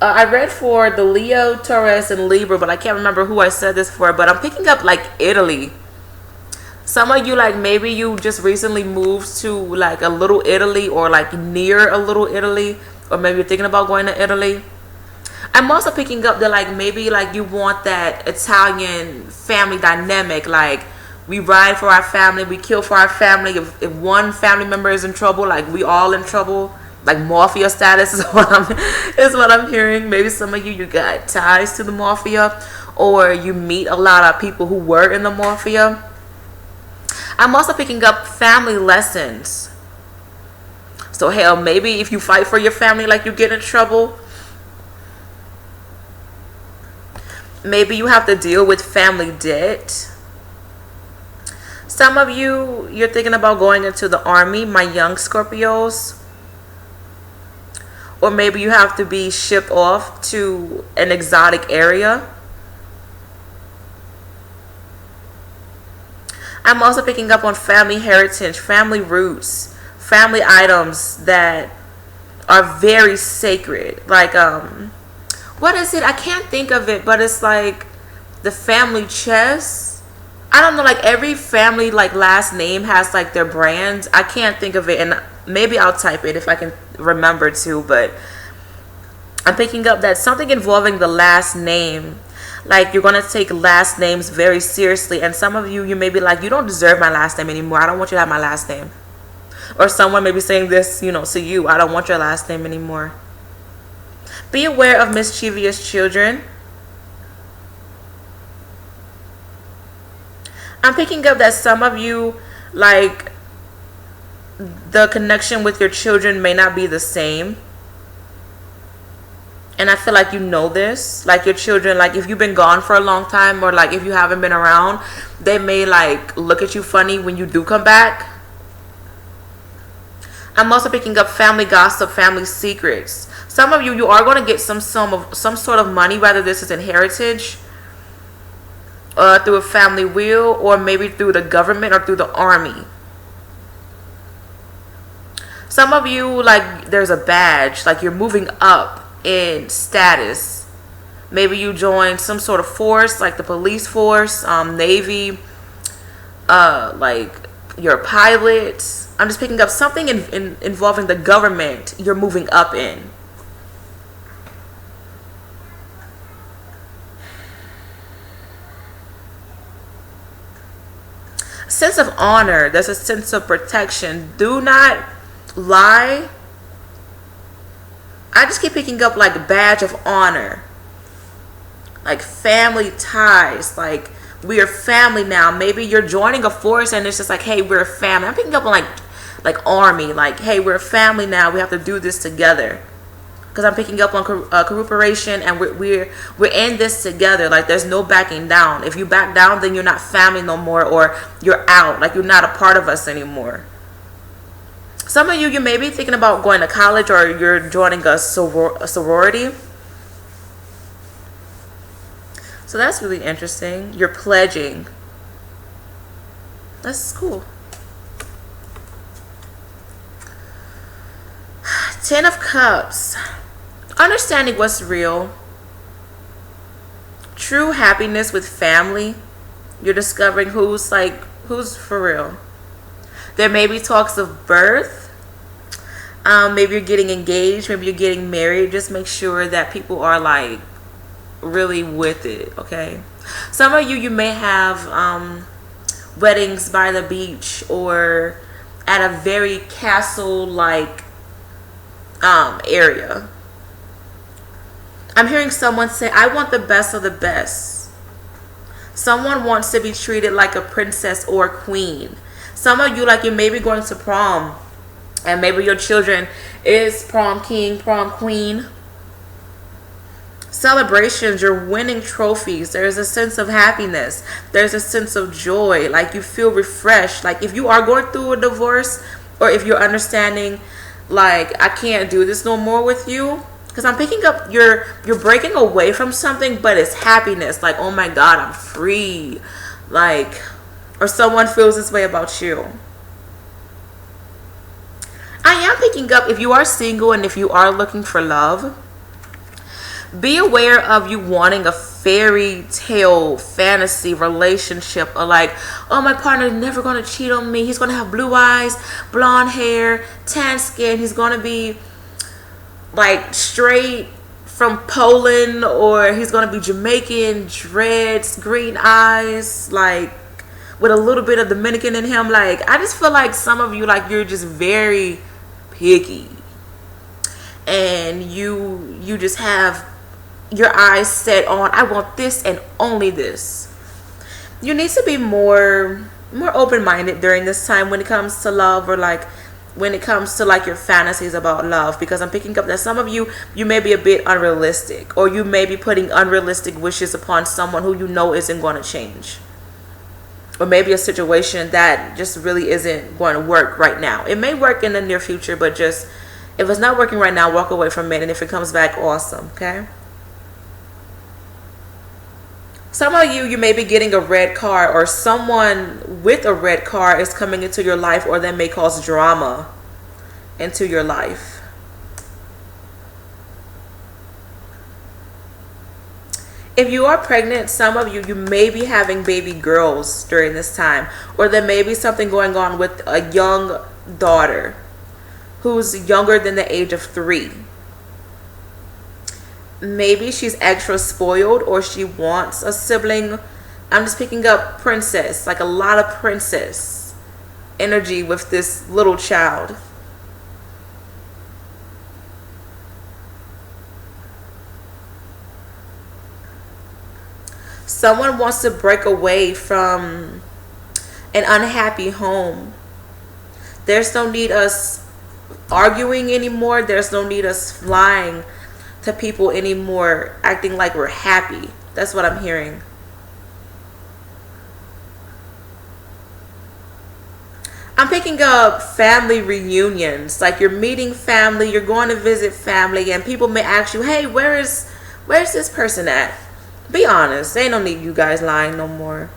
I read for the Leo, Taurus, and Libra, but I can't remember who I said this for. But I'm picking up like Italy. Some of you, like, maybe you just recently moved to like a little Italy, or like near a little Italy, or maybe you're thinking about going to Italy. I'm also picking up that, like, maybe like you want that Italian family dynamic. Like, we ride for our family, we kill for our family. If one family member is in trouble, like, we all in trouble. Like, mafia status is what I'm hearing. Maybe some of you got ties to the mafia, or you meet a lot of people who were in the mafia. I'm also picking up family lessons. So hell, maybe if you fight for your family, like, you get in trouble. Maybe you have to deal with family debt. Some of you, you're thinking about going into the army, my young Scorpios. Or maybe you have to be shipped off to an exotic area. I'm also picking up on family heritage, family roots, family items that are very sacred. Like, what is it? I can't think of it, but it's like the family chest. I don't know, like, every family, like, last name has like their brands. I can't think of it, and maybe I'll type it if I can remember to. But I'm picking up that something involving the last name. Like, you're going to take last names very seriously. And some of you, you may be like, you don't deserve my last name anymore. I don't want you to have my last name. Or someone may be saying this, you know, to you. I don't want your last name anymore. Be aware of mischievous children. I'm picking up that some of you, like, the connection with your children may not be the same. And I feel like you know this. Like, your children, like, if you've been gone for a long time, or like if you haven't been around, they may like look at you funny when you do come back. I'm also picking up family gossip, family secrets. Some of you, you are going to get some sort of money, whether this is in heritage, through a family will, or maybe through the government or through the army. Some of you, like, there's a badge, like, you're moving up in status. Maybe you join some sort of force, like the police force, Navy, like, you're a pilot. I'm just picking up something involving the government you're moving up in. Sense of honor. There's a sense of protection. Do not lie. I just keep picking up like badge of honor, like family ties, like we are family now. Maybe you're joining a force and it's just like, hey, we're a family. I'm picking up on like army, like, hey, we're a family now. We have to do this together. Because I'm picking up on cooperation, and we're in this together. Like, there's no backing down. If you back down, then you're not family no more, or you're out. Like, you're not a part of us anymore. Some of you may be thinking about going to college, or you're joining a sorority. So that's really interesting. You're pledging. That's cool. 10 of Cups. Understanding what's real. True happiness with family. You're discovering who's for real. There may be talks of birth. Maybe you're getting engaged. Maybe you're getting married. Just make sure that people are like really with it, okay? Some of you may have weddings by the beach or at a very castle-like area. I'm hearing someone say, I want the best of the best. Someone wants to be treated like a princess or queen. Some of you, like, you may be going to prom, and maybe your children is prom king, prom queen. Celebrations, you're winning trophies. There's a sense of happiness. There's a sense of joy. Like, you feel refreshed. Like, if you are going through a divorce, or if you're understanding, like, I can't do this no more with you, because I'm picking up you're breaking away from something, but it's happiness. Like, oh my God, I'm free. Like, or someone feels this way about you. I am picking up, if you are single and if you are looking for love, be aware of you wanting a fairy tale fantasy relationship, or like, oh, my partner is never going to cheat on me. He's going to have blue eyes, blonde hair, tan skin. He's going to be like straight from Poland, or he's going to be Jamaican, dreads, green eyes, like with a little bit of Dominican in him. Like, I just feel like some of you, like, you're just very picky, and you just have your eyes set on, I want this and only this. You need to be more open-minded during this time when it comes to love, or like when it comes to like your fantasies about love, because I'm picking up that some of you may be a bit unrealistic, or you may be putting unrealistic wishes upon someone who you know isn't going to change, or maybe a situation that just really isn't going to work right now. It may work in the near future, but just if it's not working right now, walk away from it, and if it comes back, awesome. Okay. Some of you may be getting a red car, or someone with a red car is coming into your life, or that may cause drama into your life. If you are pregnant, some of you may be having baby girls during this time, or there may be something going on with a young daughter who's younger than the age of 3. Maybe she's extra spoiled, or she wants a sibling. I'm just picking up princess, like a lot of princess energy with this little child. Someone wants to break away from an unhappy home. There's no need us arguing anymore. There's no need us flying to people anymore, acting like we're happy. That's what I'm hearing. I'm picking up family reunions, like you're meeting family, you're going to visit family, and people may ask you, hey, where's this person at? Be honest. Ain't no need you guys lying no more.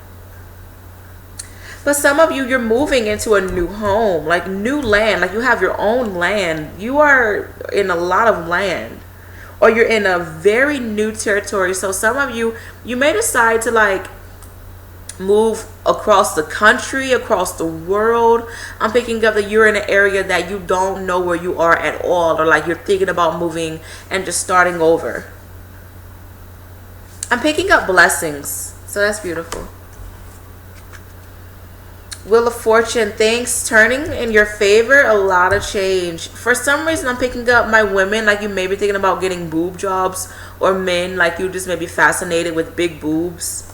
But some of you, you're moving into a new home, like new land, like you have your own land. You are in a lot of land, or you're in a very new territory. So some of you may decide to like move across the country, across the world. I'm picking up that you're in an area that you don't know where you are at all, or like you're thinking about moving and just starting over. I'm picking up blessings, so that's beautiful. Wheel of Fortune, things turning in your favor, a lot of change. For some reason, I'm picking up my women, like you may be thinking about getting boob jobs, or men, like you just may be fascinated with big boobs.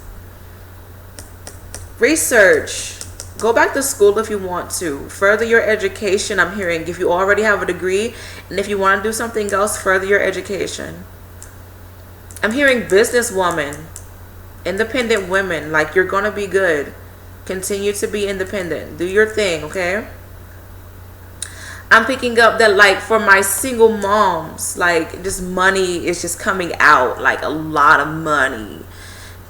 Research. Go back to school if you want to. Further your education, I'm hearing. If you already have a degree, and if you want to do something else, further your education. I'm hearing businesswoman, independent women, like you're going to be good. Continue to be independent. Do your thing, okay? I'm picking up that, like, for my single moms, like, just money is just coming out, like, a lot of money.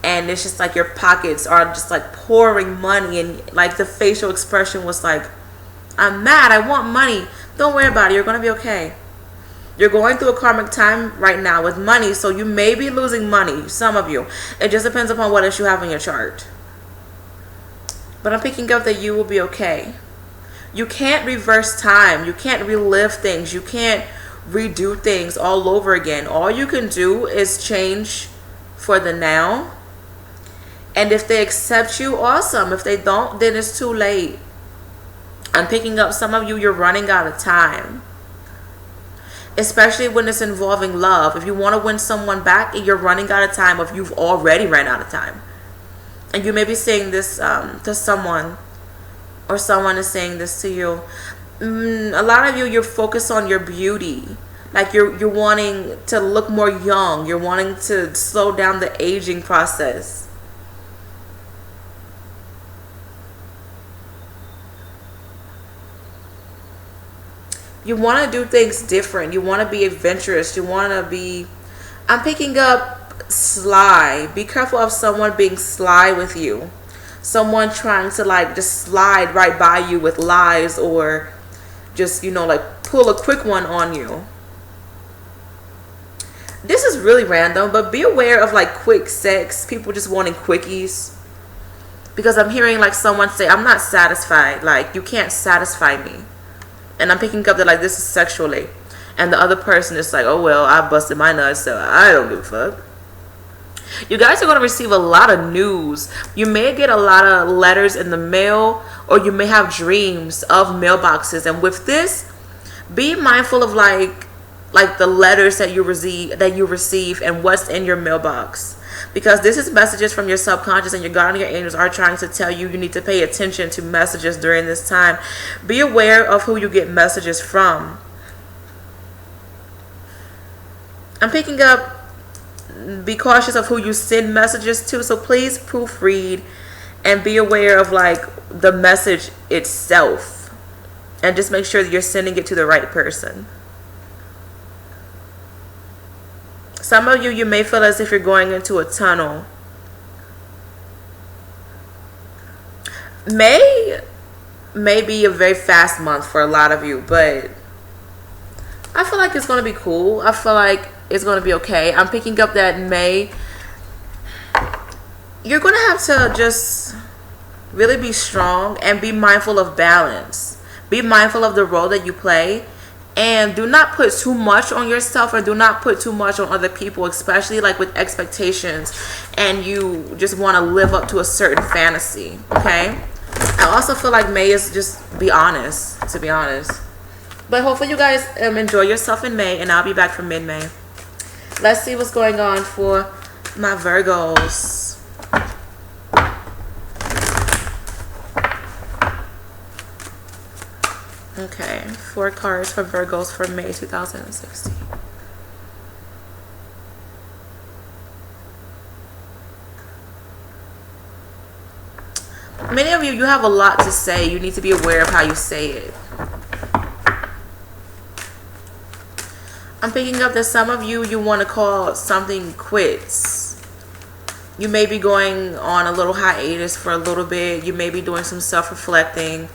And it's just like your pockets are just, like, pouring money. And, like, the facial expression was like, I'm mad. I want money. Don't worry about it. You're going to be okay. You're going through a karmic time right now with money, so you may be losing money, some of you. It just depends upon what else you have in your chart. But I'm picking up that you will be okay. You can't reverse time. You can't relive things. You can't redo things all over again. All you can do is change for the now. And if they accept you, awesome. If they don't, then it's too late. I'm picking up some of you, you're running out of time. Especially when it's involving love. If you want to win someone back, you're running out of time, if you've already ran out of time. And you may be saying this to someone, or someone is saying this to you. A lot of you, you're focused on your beauty. Like you're wanting to look more young. You're wanting to slow down the aging process. You want to do things different. You want to be adventurous. You want to be... I'm picking up sly. Be careful of someone being sly with you. Someone trying to like just slide right by you with lies, or just, you know, like pull a quick one on you. This is really random, but be aware of like quick sex. People just wanting quickies. Because I'm hearing like someone say, I'm not satisfied. Like, you can't satisfy me. And I'm picking up that like this is sexually. And the other person is like, oh well, I busted my nuts, so I don't give a fuck. You guys are going to receive a lot of news. You may get a lot of letters in the mail, or you may have dreams of mailboxes. And with this, be mindful of like the letters that you receive and what's in your mailbox. Because this is messages from your subconscious, and your God and your angels are trying to tell you need to pay attention to messages during this time. Be aware of who you get messages from. I'm picking up, be cautious of who you send messages to. So please proofread and be aware of like the message itself. And just make sure that you're sending it to the right person. Some of you, you may feel as if you're going into a tunnel. May be a very fast month for a lot of you, but I feel like it's going to be cool. I feel like it's going to be okay. I'm picking up that May, you're going to have to just really be strong and be mindful of balance. Be mindful of the role that you play. And do not put too much on yourself, or do not put too much on other people, especially like with expectations and you just want to live up to a certain fantasy, okay? I also feel like May is just be honest, to be honest. But hopefully you guys enjoy yourself in May, and I'll be back for mid-May. Let's see what's going on for my Virgos. Okay, 4 cards for Virgos for May 2016. Many of you have a lot to say. You need to be aware of how you say it. I'm picking up that some of you want to call something quits. You may be going on a little hiatus for a little bit. You may be doing some self-reflecting.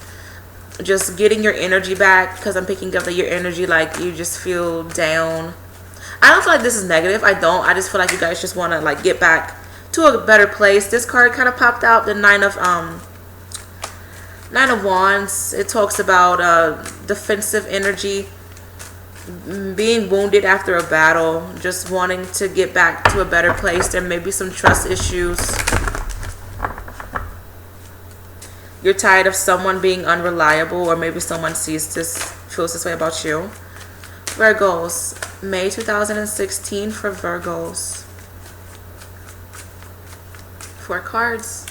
Just getting your energy back, because I'm picking up that your energy, like, you just feel down. I don't feel like this is negative. I don't. I just feel like you guys just want to like get back to a better place. This card kind of popped out, the Nine of Wands. It talks about defensive energy, being wounded after a battle, just wanting to get back to a better place. There may be some trust issues. You're tired of someone being unreliable, or maybe someone feels this way about you. Virgos, May 2016 for Virgos. 4 cards.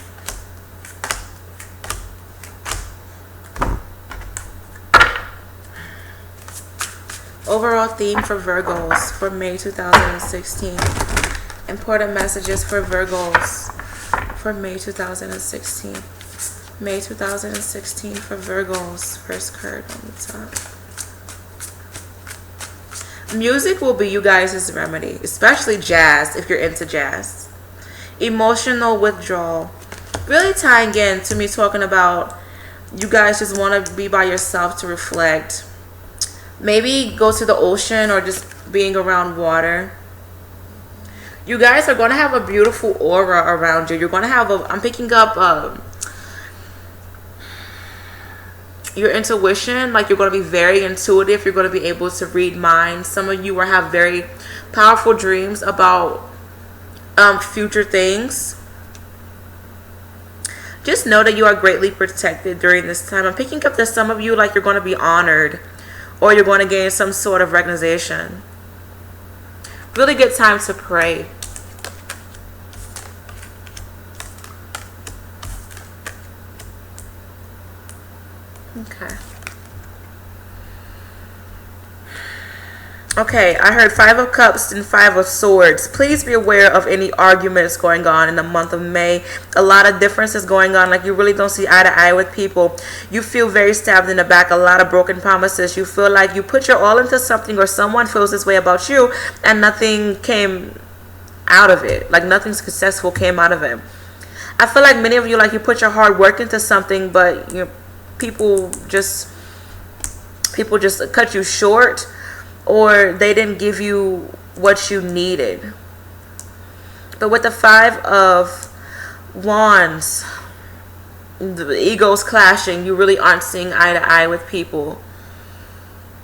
Overall theme for Virgos for May 2016. Important messages for Virgos for May 2016. May 2016 for Virgos. First card on the top. Music will be you guys' remedy, especially jazz if you're into jazz. Emotional withdrawal. Really tying in to me talking about you guys just want to be by yourself to reflect. Maybe go to the ocean or just being around water. You guys are going to have a beautiful aura around you. You're going to have I'm picking up your intuition. Like, you're going to be very intuitive. You're going to be able to read minds. Some of you will have very powerful dreams about future things. Just know that you are greatly protected during this time. I'm picking up that some of you, like, you're going to be honored, or you're going to gain some sort of recognition. Really good time to pray. Okay, I heard 5 of Cups and 5 of Swords. Please be aware of any arguments going on in the month of May. A lot of differences going on. Like, you really don't see eye to eye with people. You feel very stabbed in the back. A lot of broken promises. You feel like you put your all into something, or someone feels this way about you, and nothing came out of it. Like, nothing successful came out of it. I feel like many of you, like, you put your hard work into something, but people just cut you short, or they didn't give you what you needed. But with the 5 of Wands, the egos clashing, you really aren't seeing eye to eye with people.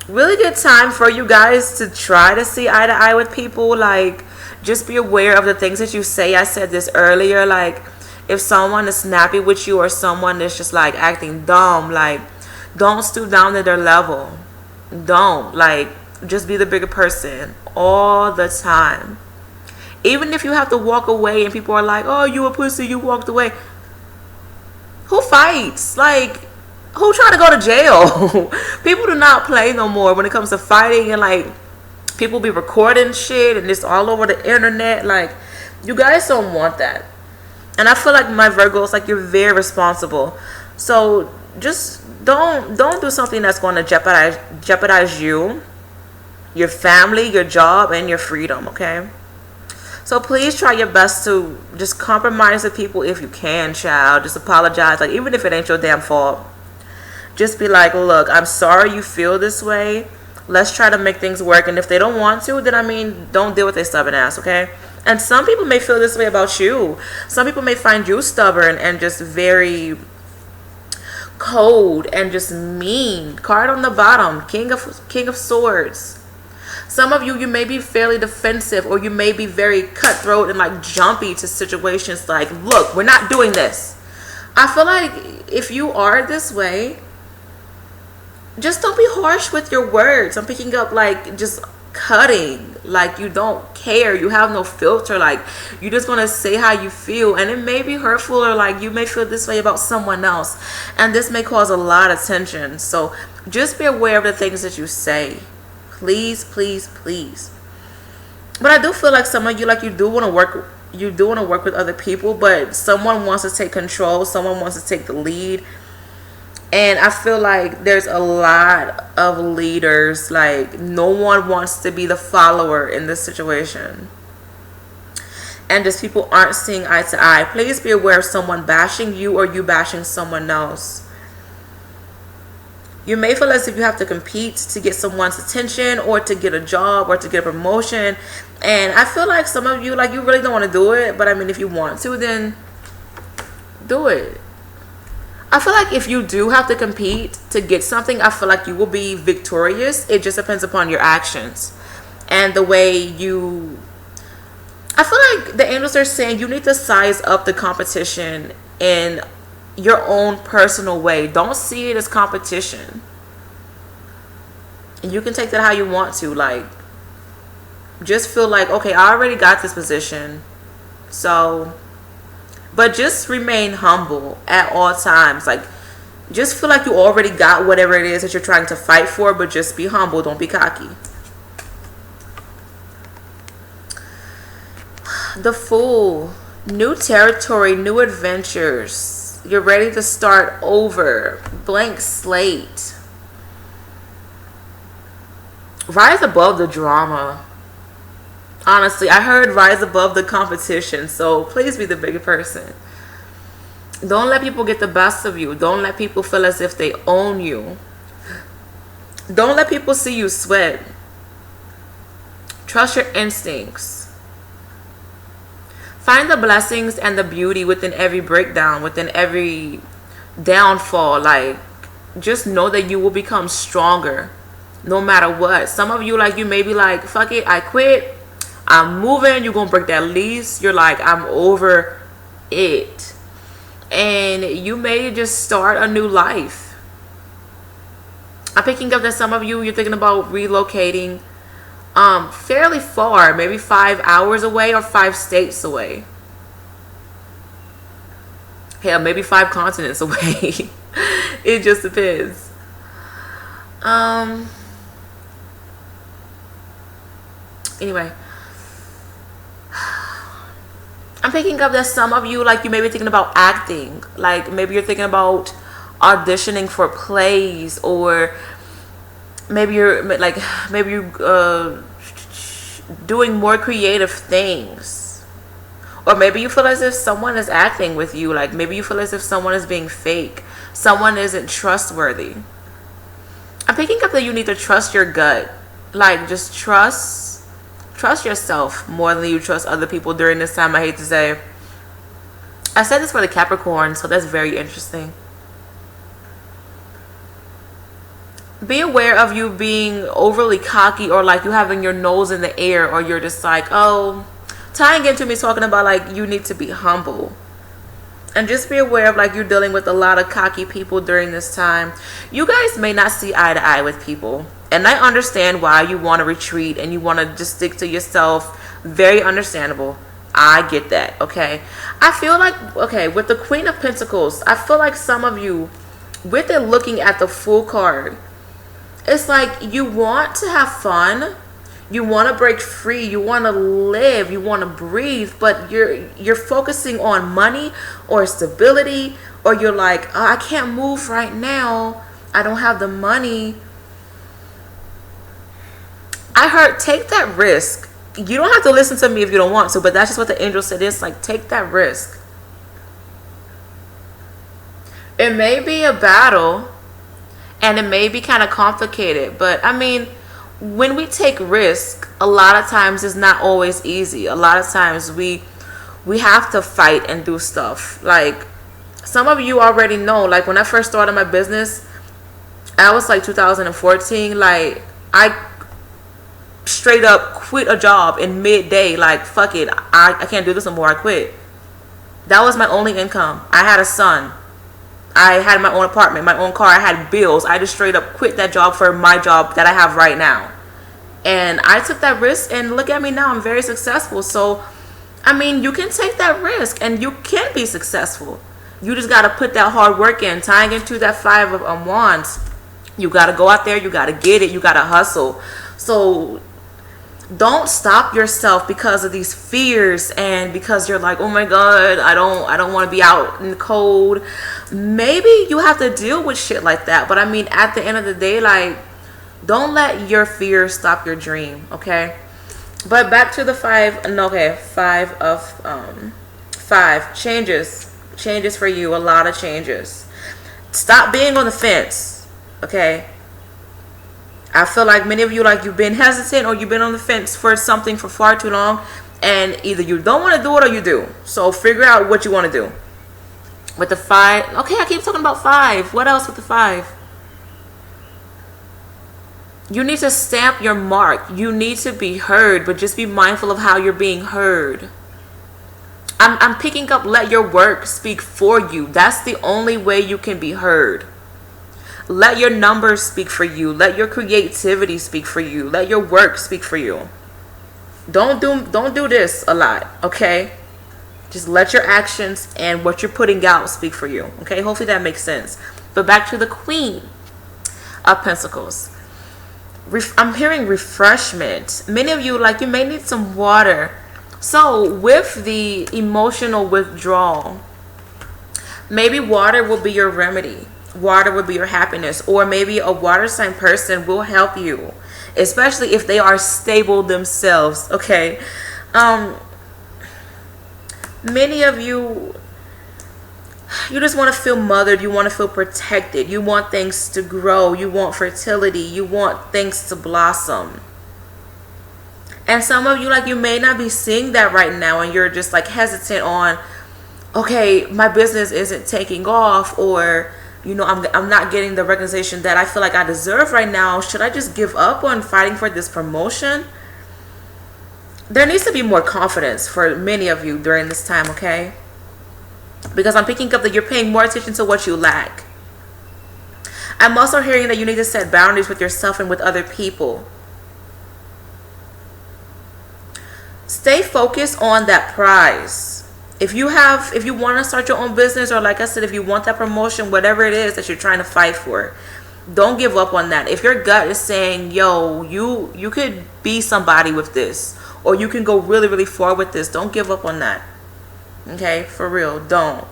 Really good time for you guys to try to see eye to eye with people. Like, just be aware of the things that you say. I said this earlier, like, if someone is snappy with you, or someone is just like acting dumb, like, don't stoop down to their level. Don't, like, just be the bigger person all the time. Even if you have to walk away and people are like, oh, you a pussy, you walked away. Who fights? Like, who trying to go to jail? People do not play no more when it comes to fighting, and like, people be recording shit and it's all over the internet. Like, you guys don't want that. And I feel like my Virgos, like, you're very responsible. So just don't do something that's going to jeopardize you, your family, your job, and your freedom, okay? So please try your best to just compromise with people if you can, child. Just apologize, like, even if it ain't your damn fault. Just be like, look, I'm sorry you feel this way. Let's try to make things work. And if they don't want to, then, I mean, don't deal with their stubborn ass, okay? And some people may feel this way about you. Some people may find you stubborn and just very cold and just mean. Card on the bottom, King of Swords. Some of you may be fairly defensive, or you may be very cutthroat and like jumpy to situations like, look, we're not doing this. I feel like if you are this way, just don't be harsh with your words. I'm picking up like just cutting, like you don't care, you have no filter, like you're just gonna say how you feel, and it may be hurtful, or like you may feel this way about someone else, and this may cause a lot of tension. So just be aware of the things that you say. Please, please, please. But I do feel like some of you, like, you do want to work with other people, but someone wants to take control, someone wants to take the lead. And I feel like there's a lot of leaders, like, no one wants to be the follower in this situation. And just people aren't seeing eye to eye. Please be aware of someone bashing you, or you bashing someone else. You may feel as if you have to compete to get someone's attention or to get a job or to get a promotion. And I feel like some of you, like, you really don't want to do it. But I mean, if you want to, then do it. I feel like if you do have to compete to get something, I feel like you will be victorious. It just depends upon your actions and the way you... I feel like the angels are saying you need to size up the competition in your own personal way. Don't see it as competition. And you can take that how you want to. Like, just feel like, okay, I already got this position. So... But just remain humble at all times. Like, just feel like you already got whatever it is that you're trying to fight for, but just be humble. Don't be cocky. The Fool. New territory, new adventures. You're ready to start over. Blank slate. Rise above the drama. Honestly, I heard rise above the competition. So please be the bigger person. Don't let people get the best of you. Don't let people feel as if they own you. Don't let people see you sweat. Trust your instincts. Find the blessings and the beauty within every breakdown, within every downfall. Like, just know that you will become stronger no matter what. Some of you, like, you may be like, fuck it, I quit. I'm moving. You're gonna break that lease. You're like, I'm over it. And you may just start a new life. I'm picking up that some of you, you're thinking about relocating fairly far, maybe 5 hours away or 5 states away. Hell, maybe 5 continents away. It just depends. Anyway, I'm picking up that some of you, like, you may be thinking about acting. Like, maybe you're thinking about auditioning for plays, or maybe you're doing more creative things. Or maybe you feel as if someone is acting with you. Like, maybe you feel as if someone is being fake. Someone isn't trustworthy. I'm picking up that you need to trust your gut. Like, just trust yourself more than you trust other people during this time. I hate to say. I said this for the Capricorn, so that's very interesting. Be aware of you being overly cocky, or like you having your nose in the air, or you're just like, oh, tying into me talking about like you need to be humble. And just be aware of like you're dealing with a lot of cocky people during this time. You guys may not see eye to eye with people. And I understand why you want to retreat and you want to just stick to yourself. Very understandable. I get that, okay? I feel like, okay, with the Queen of Pentacles, I feel like some of you, with it looking at the Fool card, it's like you want to have fun. You want to break free. You want to live. You want to breathe. But you're focusing on money or stability. Or you're like, oh, I can't move right now. I don't have the money. I heard, take that risk. You don't have to listen to me if you don't want to, but that's just what the angel said. It's like, take that risk. It may be a battle and it may be kind of complicated, but I mean, when we take risk, a lot of times it's not always easy. A lot of times we have to fight and do stuff. Like, some of you already know, like when I first started my business, I was like 2014, like I straight up quit a job in midday. Like, fuck it, I can't do this no more. I quit. That was my only income. I had a son. I had my own apartment, my own car. I had bills. I just straight up quit that job for my job that I have right now. And I took that risk, and look at me now. I'm very successful. So, I mean, you can take that risk and you can be successful. You just got to put that hard work in. Tying into that 5 of wands, you got to go out there. You got to get it. You got to hustle. So don't stop yourself because of these fears and because you're like, oh my God, I don't want to be out in the cold. Maybe you have to deal with shit like that. But I mean, at the end of the day, like, don't let your fears stop your dream, okay? But back to the 5 changes for you. A lot of changes. Stop being on the fence. Okay. I feel like many of you, like, you've been hesitant or you've been on the fence for something for far too long, and either you don't want to do it or you do. So figure out what you want to do. With the 5, okay, I keep talking about 5. What else with the 5? You need to stamp your mark. You need to be heard, but just be mindful of how you're being heard. I'm picking up, let your work speak for you. That's the only way you can be heard. Let your numbers speak for you. Let your creativity speak for you. Let your work speak for you. Don't do this a lot, okay? Just let your actions and what you're putting out speak for you, okay? Hopefully that makes sense. But back to the Queen of Pentacles. I'm hearing refreshment. Many of you, like, you may need some water. So with the emotional withdrawal, maybe water will be your remedy. Water will be your happiness, or maybe a water sign person will help you, especially if they are stable themselves, okay? Many of you, you just want to feel mothered. You want to feel protected. You want things to grow. You want fertility. You want things to blossom. And some of you, like, you may not be seeing that right now, and you're just like hesitant on, okay, my business isn't taking off, or, you know, I'm not getting the recognition that I feel like I deserve right now. Should I just give up on fighting for this promotion? There needs to be more confidence for many of you during this time, okay? Because I'm picking up that you're paying more attention to what you lack. I'm also hearing that you need to set boundaries with yourself and with other people. Stay focused on that prize. If you want to start your own business, or like I said, if you want that promotion, whatever it is that you're trying to fight for, don't give up on that. If your gut is saying, yo, you could be somebody with this, or you can go really, really far with this, don't give up on that. Okay, for real, don't.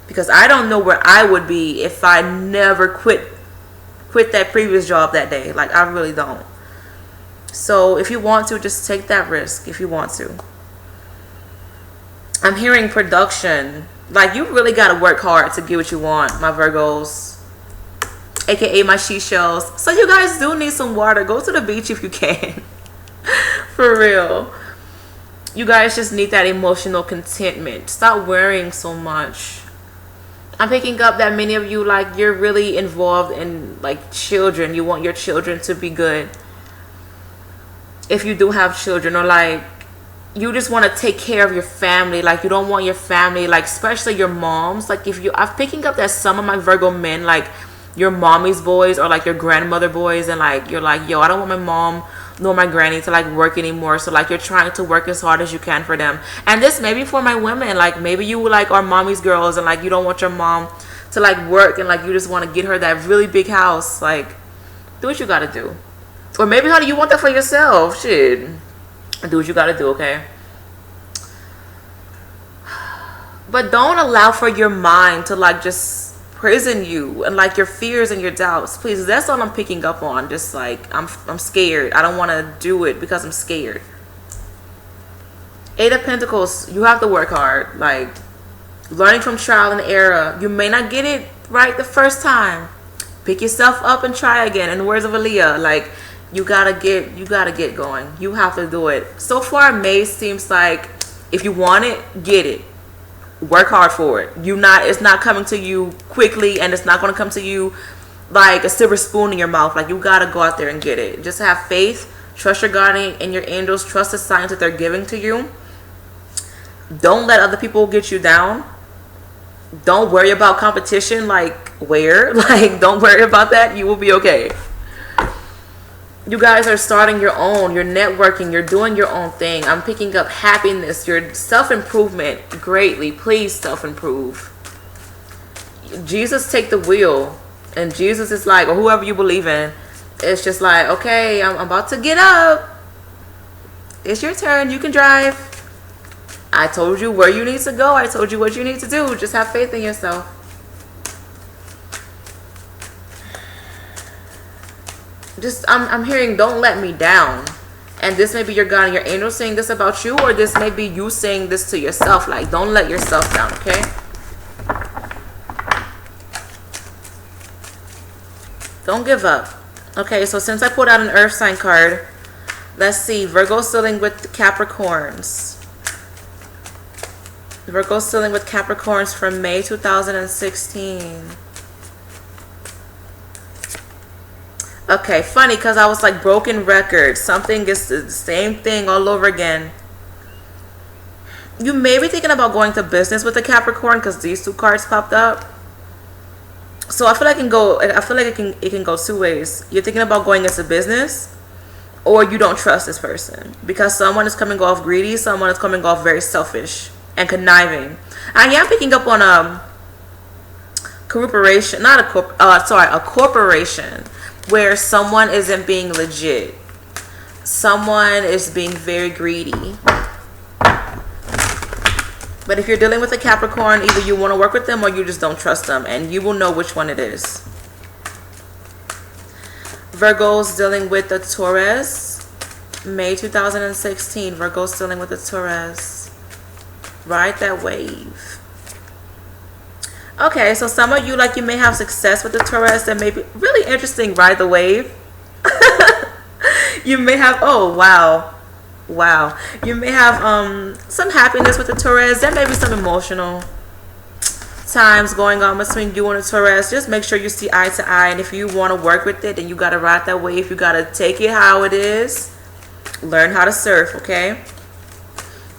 Because I don't know where I would be if I never quit that previous job that day. Like, I really don't. So if you want to, just take that risk if you want to. I'm hearing production. Like, you really got to work hard to get what you want, my Virgos, aka my she shells. So you guys do need some water. Go to the beach if you can. For real. You guys just need that emotional contentment. Stop worrying so much. I'm picking up that many of you, like, you're really involved in, like, children. You want your children to be good. If you do have children, or like, you just want to take care of your family. Like, you don't want your family, like, especially your moms. Like, I'm picking up that some of my Virgo men, like, your mommy's boys or like your grandmother boys, and like, you're like, yo, I don't want my mom nor my granny to like work anymore. So like, you're trying to work as hard as you can for them. And this may be for my women. Like, maybe you like are mommy's girls, and like, you don't want your mom to like work, and like, you just want to get her that really big house. Like, do what you gotta do. Or maybe, honey, you want that for yourself. Shit. Do what you gotta do, okay? But don't allow for your mind to like just prison you, and like your fears and your doubts. Please, that's all I'm picking up on. Just like, I'm scared. I don't want to do it because I'm scared. 8 of Pentacles, you have to work hard. Like, learning from trial and error. You may not get it right the first time. Pick yourself up and try again. In the words of Aaliyah, like, you gotta get going. You have to do it. So far, May seems like if you want it, get it. Work hard for it. It's not coming to you quickly, and it's not going to come to you like a silver spoon in your mouth. Like, you got to go out there and get it. Just have faith. Trust your God and your angels. Trust the signs that they're giving to you. Don't let other people get you down. Don't worry about competition. Like, like, don't worry about that. You will be okay. You guys are starting your own. You're networking. You're doing your own thing. I'm picking up happiness. Your self-improvement greatly. Please self-improve. Jesus take the wheel. And Jesus is like, or whoever you believe in, it's just like, okay, I'm about to get up. It's your turn. You can drive. I told you where you need to go. I told you what you need to do. Just have faith in yourself. I'm hearing, don't let me down. And this may be your God and your angel saying this about you, or this may be you saying this to yourself. Like, don't let yourself down, okay? Don't give up. Okay, so since I put out an earth sign card, let's see. Virgo's dealing with Capricorns. Virgo's dealing with Capricorns from May 2016. Okay, funny because I was like broken record. Something is the same thing all over again. You may be thinking about going to business with a Capricorn because these two cards popped up. So I feel like it can go two ways. You're thinking about going into business, or you don't trust this person because someone is coming off greedy, someone is coming off very selfish and conniving. I am picking up on a corporation, not a corporation where someone isn't being legit. Someone is being very greedy. But if you're dealing with a Capricorn, either you want to work with them or you just don't trust them, and you will know which one it is. Virgo's dealing with the Taurus. May 2016. Virgo's dealing with the Taurus. Ride that wave. Okay, so some of you, like, you may have success with the Taurus. That may be really interesting. Ride the wave. You may have, oh wow, you may have some happiness with the Taurus. There may be some emotional times going on between you and the Taurus. Just make sure you see eye to eye, and if you want to work with it, then you got to ride that wave. You got to take it how it is. Learn how to surf, okay?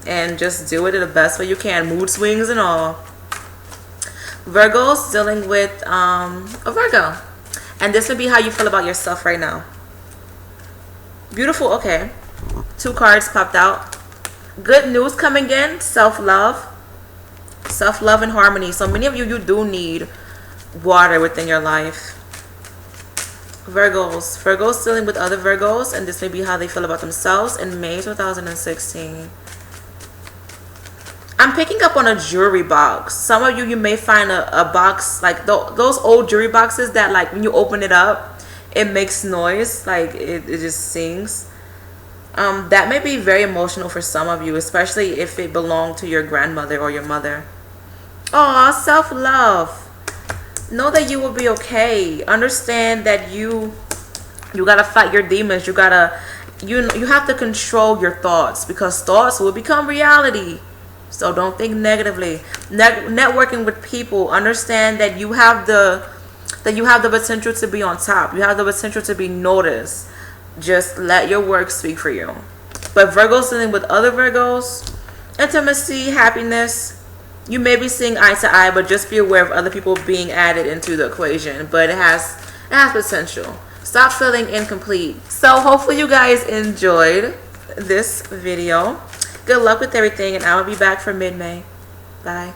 And just do it in the best way you can, mood swings and all. Virgo's dealing with a Virgo, and this would be how you feel about yourself right now. Beautiful. Okay, two cards popped out. Good news coming in. Self-love and harmony. So many of you do need water within your life. Virgo's dealing with other Virgos, and this may be how they feel about themselves in May 2016. I'm picking up on a jewelry box. Some of you may find a box like those old jewelry boxes that, like, when you open it up, it makes noise, like it just sings. That may be very emotional for some of you, especially if it belonged to your grandmother or your mother. Aw, self-love. Know that you will be okay. Understand that you gotta fight your demons. You have to control your thoughts, because thoughts will become reality. So don't think negatively. Networking with people, understand that you have the potential to be on top. You have the potential to be noticed. Just let your work speak for you. But Virgo's dealing with other Virgos, intimacy, happiness. You may be seeing eye to eye, but just be aware of other people being added into the equation. But it has potential. Stop feeling incomplete. So hopefully you guys enjoyed this video. Good luck with everything, and I will be back for mid-May. Bye.